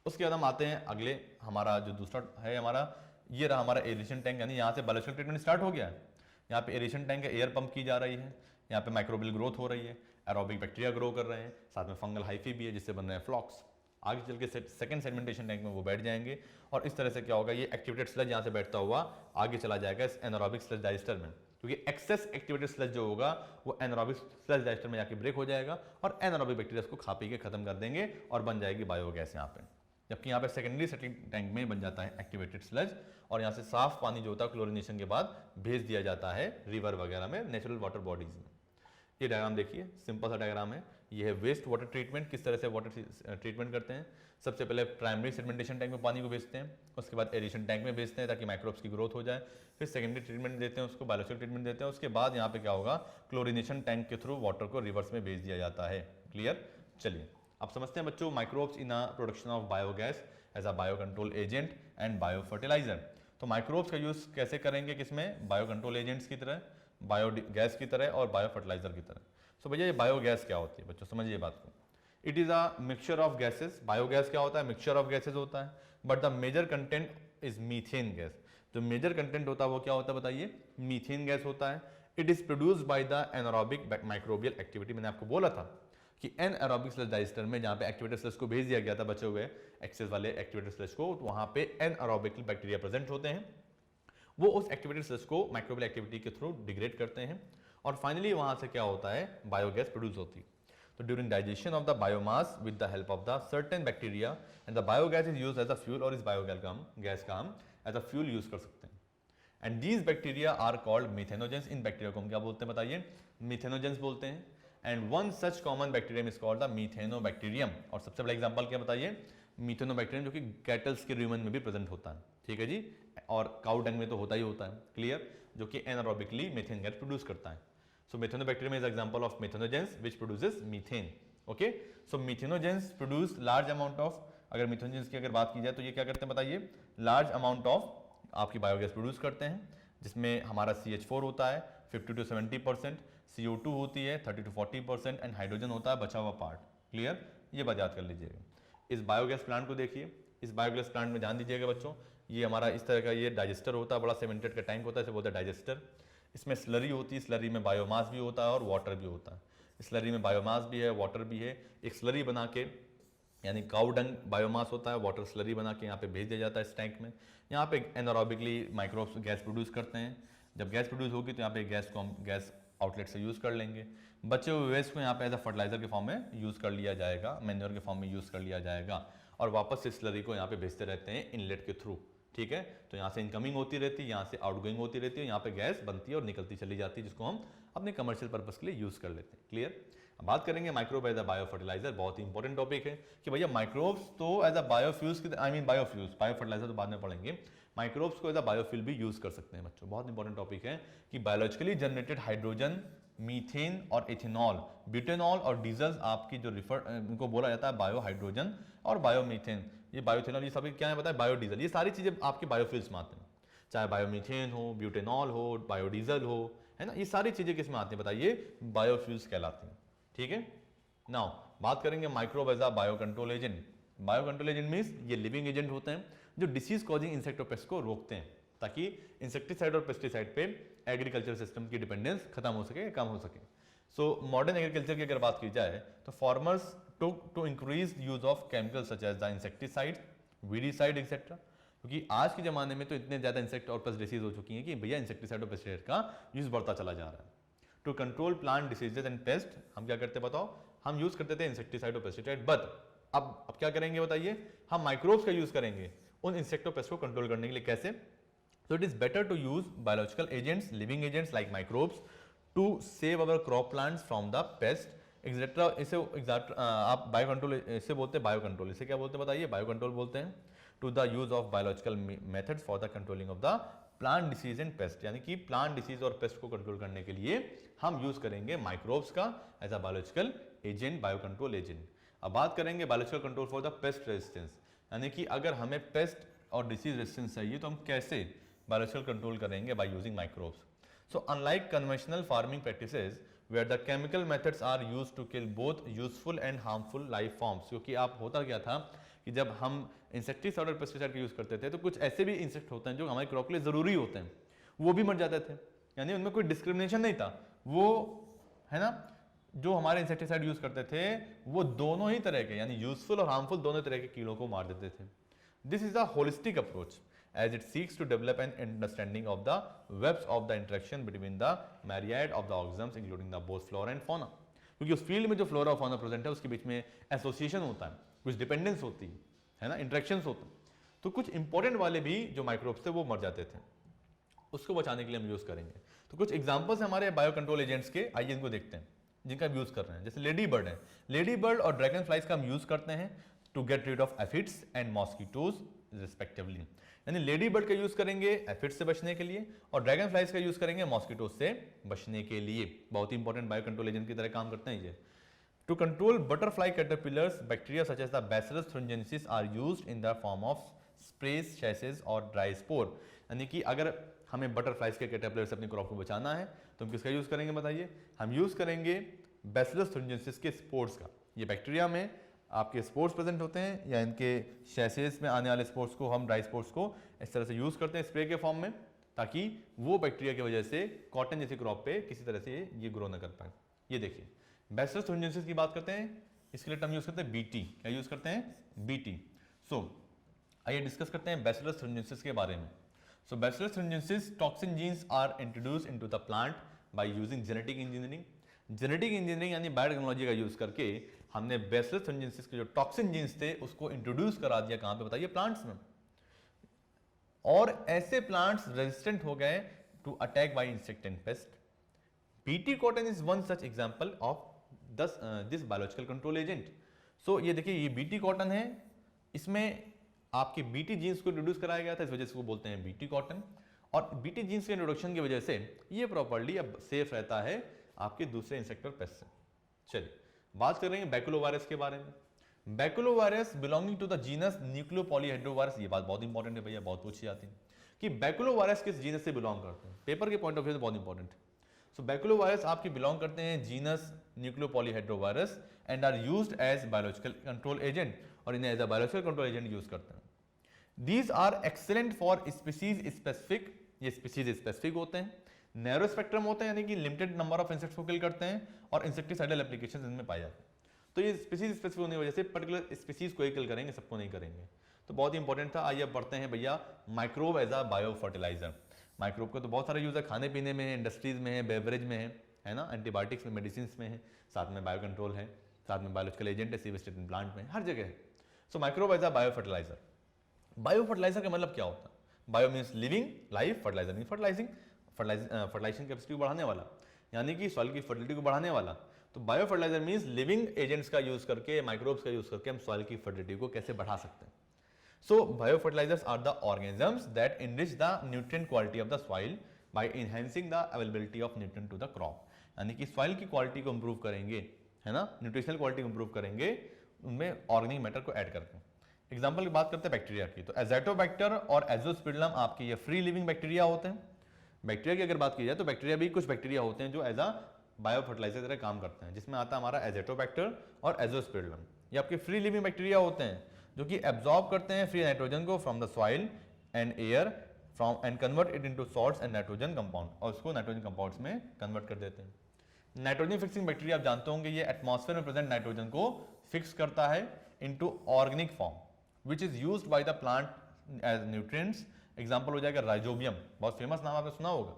उसके बाद हम आते हैं अगले, हमारा जो दूसरा है हमारा, ये रहा हमारा एरेशन टैंक, यानी यहाँ से बायोलॉजिकल ट्रीटमेंट स्टार्ट हो गया है। यहाँ पे एरेशन टैंक है, एयर पंप की जा रही है, यहाँ पे माइक्रोबियल ग्रोथ हो रही है, एरोबिक बैक्टीरिया ग्रो कर रहे हैं, साथ में फंगल हाइफी भी है जिससे बन रहे हैं फ्लॉक्स। आगे चल के सेकंड सेडिमेंटेशन टैंक में वो बैठ जाएंगे और इस तरह से क्या होगा, ये एक्टिवेटेड स्लज यहाँ से बैठता हुआ आगे चला जाएगा इस एनारोबिक स्लज डाइजेस्टर में, क्योंकि एक्सेस एक्टिवेटेड स्लज जो होगा वो एनारोबिक स्लज डाइजेस्टर में जाके ब्रेक हो जाएगा और एनारोबिक बैक्टीरिया को खा पी के खत्म कर देंगे और बन जाएगी बायोगैस यहाँ पे। जबकि यहाँ पे सेकेंडरी सेटलिंग टैंक में बन जाता है एक्टिवेटेड स्लज और यहाँ से साफ पानी जो होता है क्लोरिनेशन के बाद भेज दिया जाता है रिवर वगैरह में, नेचुरल वाटर बॉडीज में। ये डायग्राम देखिए, सिंपल सा डायग्राम है। ये है वेस्ट वाटर ट्रीटमेंट, किस तरह से वाटर ट्रीटमेंट करते हैं। सबसे पहले प्राइमरी सेडिमेंटेशन टैंक में पानी को भेजते हैं, उसके बाद एरेशन टैंक में भेजते हैं ताकि माइक्रोब्स की ग्रोथ हो जाए, फिर सेकेंडरी ट्रीटमेंट देते हैं, उसको बायोलॉजिकल ट्रीटमेंट देते हैं, उसके बाद यहाँ पे क्या होगा, क्लोरिनेशन टैंक के थ्रू वाटर को रिवर्स में भेज दिया जाता है। क्लियर? चलिए आप समझते हैं बच्चों, microbes in a production of biogas as a bio control agent and bio fertiliser. तो माइक्रोब्स का यूज कैसे करेंगे, किसमें, बायो कंट्रोल एजेंट्स की तरह, बायो गैस की तरह और बायो फर्टिलाइजर की तरह। सो भैया ये बायोगैस क्या होती है बच्चों, समझिए बात को। It is a mixture of gases. Biogas क्या होता है, मिक्सचर ऑफ गैसेस होता है, but the major content is methane gas. जो मेजर कंटेंट होता है वो क्या होता है बताइए, मीथेन गैस होता है। It is produced by the anaerobic microbial activity. मैंने आपको बोला था कि एनारोबिक स्लज डाइजेस्टर में जहां पे एक्टिवेटेड स्लज को भेज दिया गया था बचे हुए एक्सेस वाले एक्टिवेटेड स्लज को, तो वहां पे एनारोबिक बैक्टीरिया प्रेजेंट होते हैं, वो उस एक्टिवेटेड स्लज को माइक्रोबियल एक्टिविटी के थ्रू डिग्रेड करते हैं और फाइनली वहां से क्या होता है, बायोगैस प्रोड्यूस होती है। तो during digestion of the biomass with the help of the certain bacteria and the biogas is used as a fuel, और इस बायोगैस का हम एज अ फ्यूल यूज कर सकते हैं। And these bacteria are called methanogens. इन बैक्टीरिया को हम क्या बोलते हैं बताइए, मिथेनोजेंस बोलते हैं। And one such common bacterium is called the methanobacterium. और सबसे बड़ा एग्जांपल क्या बताइए, मीथेनोबैक्टीरियम, जो कि कैटल्स के र्यूमन में भी प्रेजेंट होता है, ठीक है जी, और काउ डंग में तो होता ही होता है। क्लियर? जो कि एनारोबिकली मीथेन गैस प्रोड्यूस करता है। So methanobacterium is example of methanogens which produces methane. Okay, so methanogens produce large amount of, अगर मिथेनोजेंस की अगर बात की जाए तो ये क्या करते हैं बताइए, लार्ज अमाउंट ऑफ आपकी बायोगैस प्रोड्यूस करते हैं, जिसमें हमारा CH4 होता है 50 to 70%, CO2 होती है 30 to 40% एंड हाइड्रोजन होता है बचा हुआ पार्ट। क्लियर? ये बात याद कर लीजिएगा। इस बायोगैस प्लांट को देखिए, इस बायोगैस प्लांट में ध्यान दीजिएगा बच्चों, ये हमारा इस तरह का ये डाइजेस्टर होता है, बड़ा सीमेंटेड का टैंक होता है, इसे बोलते हैं डाइजेस्टर। इसमें स्लरी होती है, स्लरी में बायोमास भी होता है और वाटर भी होता है। स्लरी में बायोमास भी है, वाटर भी है। एक स्लरी बना के, यानी काउ डंग बायोमास होता है, वाटर स्लरी बना के यहाँ पे भेज दिया जाता है इस टैंक में। यहाँ पे एनारोबिकली माइक्रोब्स गैस प्रोड्यूस करते हैं। जब गैस प्रोड्यूस होगी तो यहाँ पे गैस को हम गैस आउटलेट से यूज़ कर लेंगे। बचे हुए वेस्ट को यहाँ पे एज अ फर्टिलाइजर के फॉर्म में यूज़ कर लिया जाएगा, मैन्योर के फॉर्म में यूज़ कर लिया जाएगा और वापस से स्लरी को यहाँ पे भेजते रहते हैं इनलेट के थ्रू। ठीक है, तो यहाँ से इनकमिंग होती रहती है, यहाँ से आउटगोइंग होती रहती है, यहाँ पे गैस बनती है और निकलती चली जाती है, जिसको हम अपने कमर्शियल पर्पस के लिए यूज़ कर लेते हैं। क्लियर? अब बात करेंगे microbe as a bio fertiliser. बहुत ही इंपॉर्टेंट टॉपिक है कि भैया माइक्रोब्स तो एज अ बायोफ्यूल्स की, I mean biofuels, bio fertiliser तो बाद में पढ़ेंगे, माइक्रोब्स को एज अ बायोफ्यूल भी यूज कर सकते हैं बच्चों। बहुत इंपॉर्टेंट टॉपिक है कि बायोलॉजिकली जनरेटेड हाइड्रोजन, मीथेन और इथेनॉल, ब्यूटेनॉल और डीजल, आपकी जो इनको बोला जाता है बायो हाइड्रोजन और बायोमीथेन, ये बायोथेनॉल, ये सभी क्या है पता है, बायोडीजल, ये सारी चीजें आपके बायोफ्यूल्स में आते हैं। चाहे बायोमीथेन हो, ब्यूटेनॉल हो, बायोडीजल हो, है ना, ये सारी चीजें किस में आती हैं बताइए, बायोफ्यूल्स कहलाती हैं। ठीक है, नाउ बात करेंगे microbe as a bio control agent. Bio control agent means ये लिविंग एजेंट होते हैं जो डिसीज कॉजिंग इंसेक्ट और पेस्ट को रोकते हैं, ताकि इंसेक्टिसाइड और पेस्टिसाइड पे एग्रीकल्चर सिस्टम की डिपेंडेंस खत्म हो सके, कम हो सके। सो मॉडर्न एग्रीकल्चर की अगर बात की जाए तो farmers to increase use of chemical such as the insecticide, weedicide etcetera, क्योंकि आज के जमाने में तो इतने ज्यादा इंसेक्ट और पेस्ट डिसीज हो चुकी हैं कि भैया इंसेक्टिसाइड और पेस्टिसाइड का यूज बढ़ता चला जा रहा है। To control plant diseases and pest हम क्या करते बताओ, हम यूज करते थे इंसेक्टिसाइड और पेस्टिसाइड, बट अब क्या करेंगे बताइए, हम माइक्रोब्स का यूज करेंगे उन इंसेक्ट और पेस्ट को कंट्रोल करने के लिए। कैसे? So it is better to use biological agents, living agents like microbes to save our crop plants from the pest, etc. इसे आप बायो कंट्रोल इसे बोलते हैं, बायो कंट्रोल इसे क्या बोलते हैं बताइए, बायो कंट्रोल बोलते हैं। To the use of biological methods for the controlling of the plant disease and pest, यानी कि प्लांट डिसीज और पेस्ट को कंट्रोल करने के लिए हम यूज करेंगे माइक्रोब्स का as a biological agent, bio control agent. अब बात करेंगे biological control for the pest resistance, यानी कि अगर हमें पेस्ट और डिसीज रेजिस्टेंस चाहिए तो हम कैसे biological control करेंगे by using microbes. So unlike conventional farming practices where the chemical methods are used to kill both useful and harmful life forms, क्योंकि आप होता क्या था कि जब हम इंसेक्टिसाइड और पेस्टिसाइड का यूज करते थे तो कुछ ऐसे भी इंसेक्ट होते हैं जो हमारे क्रॉप के लिए जरूरी होते हैं, वो भी मर जाते थे, यानी उनमें कोई डिस्क्रिमिनेशन नहीं था, वो है ना जो हमारे इंसेक्टिसाइड यूज करते थे वो दोनों ही तरह के यानी यूजफुल और हार्मफुल दोनों तरह के कीड़ों को मार देते थे। This is a holistic approach as it seeks to develop an understanding of the webs of the interaction between the myriad of the organisms including the both flora and fauna। क्योंकि उस फील्ड में जो फ्लोरा और फाउना प्रेजेंट है उसके बीच में एसोसिएशन होता है, कुछ डिपेंडेंस होती है ना, इंटरेक्शंस होते हैं, तो कुछ इंपॉर्टेंट वाले भी जो माइक्रोब्स थे वो मर जाते थे, उसको बचाने के लिए हम यूज करेंगे। तो कुछ एग्जांपल्स हमारे बायो कंट्रोल एजेंट्स के, आइए इनको देखते हैं जिनका हम यूज कर रहे हैं। जैसे लेडी बर्ड है, लेडी बर्ड और ड्रैगन फ्लाइज का हम यूज करते हैं to get rid of aphids and mosquitoes respectively. यानी लेडी बर्ड का यूज करेंगे एफिड से बचने के लिए और ड्रैगन फ्लाइज का यूज करेंगे मॉस्किटो से बचने के लिए। बहुत ही इंपॉर्टेंट बायो कंट्रोल एजेंट की तरह काम करते हैं ये। To control butterfly caterpillars bacteria such as the Bacillus thuringiensis are used in the form of sprays, शैसेस और ड्राई स्पोर। यानी कि अगर हमें बटरफ्लाइज के कैटरपिलर से अपनी क्रॉप को बचाना है तो हम किसका यूज करेंगे बताइए? हम यूज करेंगे बैसिलस थ्रिंजेंसिस के स्पोर्स का। ये बैक्टीरिया में आपके स्पोर्स प्रेजेंट होते हैं या इनके शैसेस में आने वाले स्पोर्स को हम ड्राई स्पोर्स को इस तरह से यूज करते हैं स्प्रे के फॉर्म में, ताकि वो बैक्टीरिया की वजह से कॉटन जैसी क्रॉप पे किसी तरह से ये ग्रो न कर पाए। ये देखिए बैसिलस थ्रिंजेंसिस की बात करते हैं, इसके लिए टर्म यूज करते हैं बीटी। क्या यूज करते हैं? बीटी। सो आइए डिस्कस करते हैं बैसिलस थ्रिंजेंसिस के बारे में। So bacillus thuringiensis toxin genes are introduce into the plant by using genetic engineering. Genetic engineering यानी बायोटेक्नोलॉजी का यूज करके हमने बैसिलस थ्रिंजेंसिस के जो टॉक्सिन जीन्स थे उसको इंट्रोड्यूस करा दिया। कहां पे बताइए? प्लांट्स में। और ऐसे प्लांट्स रेजिस्टेंट हो गए to attack by insect and pest. BT cotton is one such example of this biological control agent. सो ये देखिए ये बीटी कॉटन है, इसमें आपके बीटी जीन्स को इंट्रोड्यूस कराया गया था, इस वजह से वो बोलते हैं बीटी कॉटन। और बीटी जीन्स के इंट्रोडक्शन की वजह से ये प्रॉपर्ली अब सेफ रहता है आपके दूसरे इंसेक्ट और पेस्ट से। चलिए बात कर रहे हैं बैकुलोवायरस के बारे में। Baculovirus belonging to the genus nucleopolyhedrovirus. ये बात बहुत इंपॉर्टेंट है भैया, बहुत पूछी जाती है कि बैकुलोवायरस किस जीनस से बिलोंग करते हैं, पेपर के पॉइंट ऑफ व्यू से बहुत इंपॉर्टेंट है। सो बैकुलोवायरस आपके बिलोंग करते हैं genus nucleopolyhedrovirus and are used as biological control agent, और इन्हें as a biological control agent use करते हैं। These are excellent for species specific, ये स्पीसीज स्पेसिफिक होते हैं, नैरो स्पेक्ट्रम होते हैं यानी कि लिमिटेड नंबर ऑफ इंसेक्ट्स को किल करते हैं, और इंसेक्टिसाइडल एप्लीकेशंस इनमें पाए जाते हैं। तो ये स्पीसीज स्पेसिफिक होने की वजह से पर्टिकुलर स्पीसीज को ही किल करेंगे, सबको नहीं करेंगे। तो बहुत ही इंपॉर्टेंट था। आइए अब बढ़ते हैं भैया microbe as a bio fertiliser. Microbe का तो बहुत सारा यूज है, खाने पीने में है, इंडस्ट्रीज में है, बेवरेज में है ना, एंटीबायोटिक्स में, मेडिसिन में है, साथ में बायो कंट्रोल है, साथ में बायोलॉजिकल एजेंट है, सीवेज ट्रीटमेंट प्लांट में, हर जगह है। So microbe as a bio fertilizer. Bio fertilizer का मतलब क्या होता है? Bio means living, life, fertilizer mean fertilizing, fertilization capacity को बढ़ाने वाला, यानी कि सॉइल की फर्टिलिटी को बढ़ाने वाला। तो bio fertiliser means living agents का यूज करके, माइक्रोब्स का यूज करके हम सॉइल की फर्टिलिटी को कैसे बढ़ा सकते हैं। So bio fertilizers are the organisms that enrich the nutrient quality of the soil by enhancing the availability of nutrient to the crop. यानी कि सॉइल की क्वालिटी को इंप्रूव करेंगे, है ना, न्यूट्रिशनल क्वालिटी को इंप्रूव करेंगे उनमें ऑर्गेनिक मैटर को ऐड करके। एग्जाम्पल की बात करते हैं बैक्टीरिया की, तो एज़ोटोबैक्टर और एजोस्पिरिलम आपके ये फ्री लिविंग बैक्टीरिया होते हैं। बैक्टीरिया की अगर बात की जाए तो बैक्टीरिया भी कुछ बैक्टीरिया होते हैं जो एज अ बायो फर्टिलाइजर तरह काम करते हैं, जिसमें आता है हमारा एज़ोटोबैक्टर और एजोस्पिरिलम। ये आपके फ्री लिविंग बैक्टीरिया होते हैं जो कि एब्जॉर्ब करते हैं फ्री नाइट्रोजन को from the soil and air from and convert it into salts and nitrogen compound, और उसको नाइट्रोजन कंपाउंड्स में कन्वर्ट कर देते हैं। नाइट्रोजन फिक्सिंग बैक्टीरिया आप जानते होंगे, ये एटमॉस्फेयर में प्रेजेंट नाइट्रोजन को फिक्स करता है into organic form which is used by the plant as nutrients। Example हो जाएगा राइजोबियम, बहुत फेमस नाम आपने सुना होगा।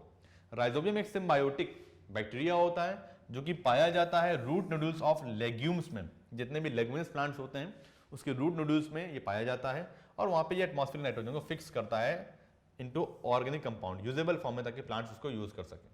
राइजोबियम एक सिम्बायोटिक बैक्टीरिया होता है जो कि पाया जाता है रूट नोड्यूल्स ऑफ लेग्यूम्स में, जितने भी लेग्यूमिनस प्लांट्स होते हैं उसके रूट नोड्यूल्स में ये पाया जाता है, और वहां पे ये एटमॉस्फेरिक नाइट्रोजन को फिक्स करता है into organic compound usable form में, ताकि प्लांट्स उसको यूज कर सकें।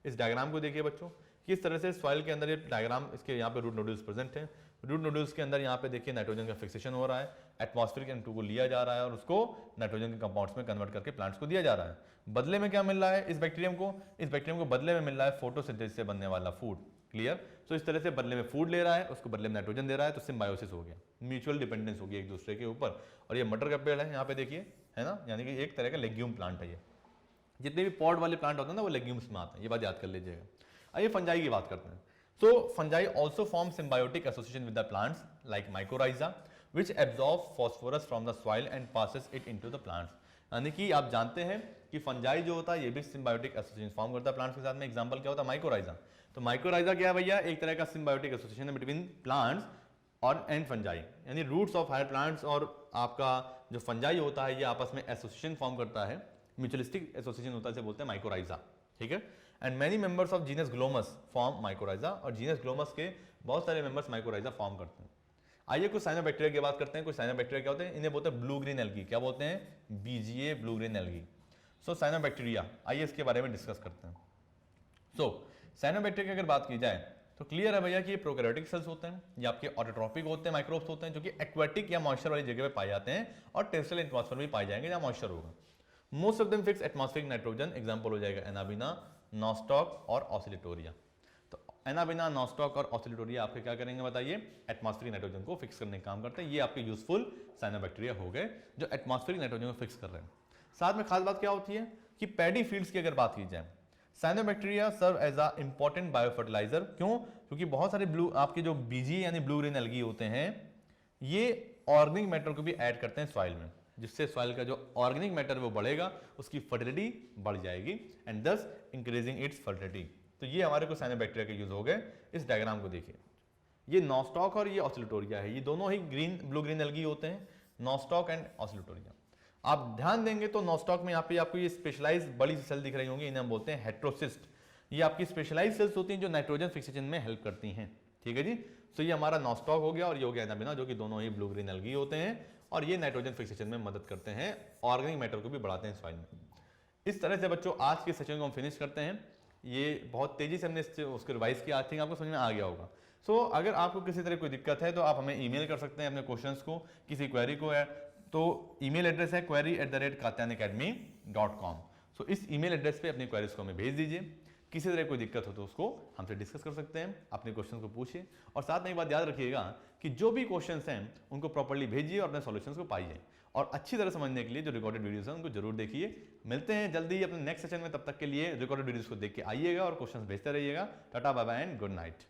इस डायग्राम को देखिए बच्चों, किस तरह से सॉइल के अंदर ये डायग्राम, इसके यहाँ पे रूट नोड्यूल्स प्रेजेंट हैं, रूट नोड्यूल्स के अंदर यहाँ पे देखिए नाइट्रोजन का फिक्सेशन हो रहा है, एटमॉस्फेरिक N2 को लिया जा रहा है और उसको नाइट्रोजन के कंपाउंड्स में कन्वर्ट करके प्लांट्स को दिया जा रहा है। बदले में क्या मिल रहा है इस बैक्टीरियम को? इस बैक्टीरियम को बदले में मिल रहा है फोटोसिंथेसिस से बनने वाला फूड। क्लियर? सो इस तरह से बदले में फूड ले रहा है, उसको बदले में नाइट्रोजन दे रहा है, तो सिम्बायोसिस हो गया, म्यूचुअल डिपेंडेंस होगी एक दूसरे के ऊपर। और ये मटर का पेड़ है, यहाँ पे देखिए, है ना, यानी कि एक तरह का लेग्यूम प्लांट है ये। जितने भी पॉड वाले प्लांट होते हैं ना वो लेग्यूम्स में आते हैं, ये बात याद कर लीजिएगा। आइए फंजाई की बात करते हैं। So fungi also form symbiotic association with the plants like mycorrhiza, which absorbs phosphorus from the soil and passes it into the plants। यानी कि आप जानते हैं कि फंजाई जो होता है ये भी सिम्बायोटिक एसोसिएशन फॉर्म करता है प्लांट्स के साथ में। एग्जांपल क्या होता है, माइकोराइजा। तो माइकोराइजा क्या है भैया, एक तरह का सिम्बायोटिक एसोसिएशन है बिटवीन प्लांट्स और एंड फंजाई, यानी रूट्स ऑफ हायर प्लांट्स और आपका जो फंजाई होता है ये आपस में एसोसिएशन फॉर्म करता है, म्यूचुअलिस्टिक एसोसिएशन होता है, इसे बोलते हैं माइकोराइजा, ठीक है। And many members of genus Glomus form mycorrhiza, और जीनस ग्लोमस के बहुत सारे मेंबर्स माइकोराइजा फॉर्म करते हैं। आइए कुछ साइनोबैक्टीरिया की बात करते हैं। कुछ साइनोबैक्टीरिया क्या होते हैं, इन्हें बोलते हैं ब्लू ग्रीन एल्गी। क्या बोलते हैं, बीजीए ब्लू ग्रीन एल्गी। सो साइनोबैक्टीरिया, आइए इसके बारे में डिस्कस करते हैं। सो साइनोबैक्टीरिया की अगर बात की जाए तो क्लियर है भैया कि ये प्रोकैरियोटिक सेल्स होते हैं, ये आपके ऑटोट्रॉपिक होते हैं, माइक्रोब्स होते हैं जो कि एक्वेटिक या मॉइस्चर वाली जगह पे पाए जाते हैं और टेरेस्ट्रियल एटमॉस्फेयर में पाए जाएंगे जहां मॉइस्चर होगा। Most of them fix atmospheric nitrogen, example हो जाएगा एनाबिना, नॉस्टॉक और ऑसिलेटोरिया। तो एनाबिना, नॉस्टॉक और ऑसिलेटोरिया आपके क्या करेंगे बताइए, एटमॉस्फेरिक नाइट्रोजन को फिक्स करने का काम करते हैं। ये आपके यूजफुल साइनोबैक्टीरिया हो गए जो एटमॉस्फेरिक नाइट्रोजन को फिक्स कर रहे हैं। साथ में खास बात क्या होती है कि पैडी फील्ड्स की अगर बात की जाए, cyanobacteria serve as a important biofertiliser. क्यों, क्योंकि बहुत सारे ब्लू आपके जो बीजी यानी ब्लू ग्रीन एल्गी होते हैं ये ऑर्गेनिक मैटर को भी ऐड करते हैं सॉइल में, जिससे सॉइल का जो ऑर्गेनिक मैटर वो बढ़ेगा, उसकी फर्टिलिटी बढ़ जाएगी एंड दस इंक्रीजिंग इट्स फर्टिलिटी। तो ये हमारे को साइनोबैक्टीरिया के यूज हो गए। इस डायग्राम को देखिए, ये नॉस्टॉक और ये ऑसिलेटोरिया है, ये दोनों ही ब्लू ग्रीन एल्गी होते हैं, नॉस्टॉक एंड ऑसिलेटोरिया। आप ध्यान देंगे तो नॉस्टॉक में यहाँ पे आपको ये स्पेशलाइज बड़ी सेल दिख रही होंगी, इन्हें हम बोलते हैं हेट्रोसिस्ट। ये आपकी स्पेशलाइज सेल्स होती हैं जो नाइट्रोजन फिक्सेशन में हेल्प करती हैं, ठीक है जी। तो ये हमारा नॉस्टॉक हो गया और ये हो गया एनाबिना, जो कि दोनों ही ब्लू ग्रीन एल्गी होते हैं और ये नाइट्रोजन फिक्सेशन में मदद करते हैं, ऑर्गेनिक मैटर को भी बढ़ाते हैं सॉइल में। इस तरह से बच्चों आज के सेशन को हम फिनिश करते हैं। ये बहुत तेजी से हमने उसको रिवाइज किया, आई थिंक आपको समझ में आ गया होगा। सो अगर आपको किसी तरह कोई दिक्कत है तो आप हमें ईमेल कर सकते हैं अपने क्वेश्चंस को, किसी क्वेरी को है तो ईमेल एड्रेस है query@katyanacademy.com। सो इस ईमेल एड्रेस पे अपनी क्वेरीज को हमें भेज दीजिए। किसी तरह कोई दिक्कत हो तो उसको हमसे डिस्कस कर सकते हैं, अपने क्वेश्चन को पूछिए और साथ में एक बात याद रखिएगा कि जो भी क्वेश्चंस हैं उनको प्रॉपर्ली भेजिए और अपने सॉल्यूशंस को पाइए। और अच्छी तरह समझने के लिए जो रिकॉर्डेड वीडियोस हैं उनको जरूर देखिए। मिलते हैं जल्दी ही अपने नेक्स्ट सेशन में, तब तक के लिए रिकॉर्डेड वीडियोस को देख के आइएगा और क्वेश्चंस भेजते रहिएगा। Tata bye bye and good night.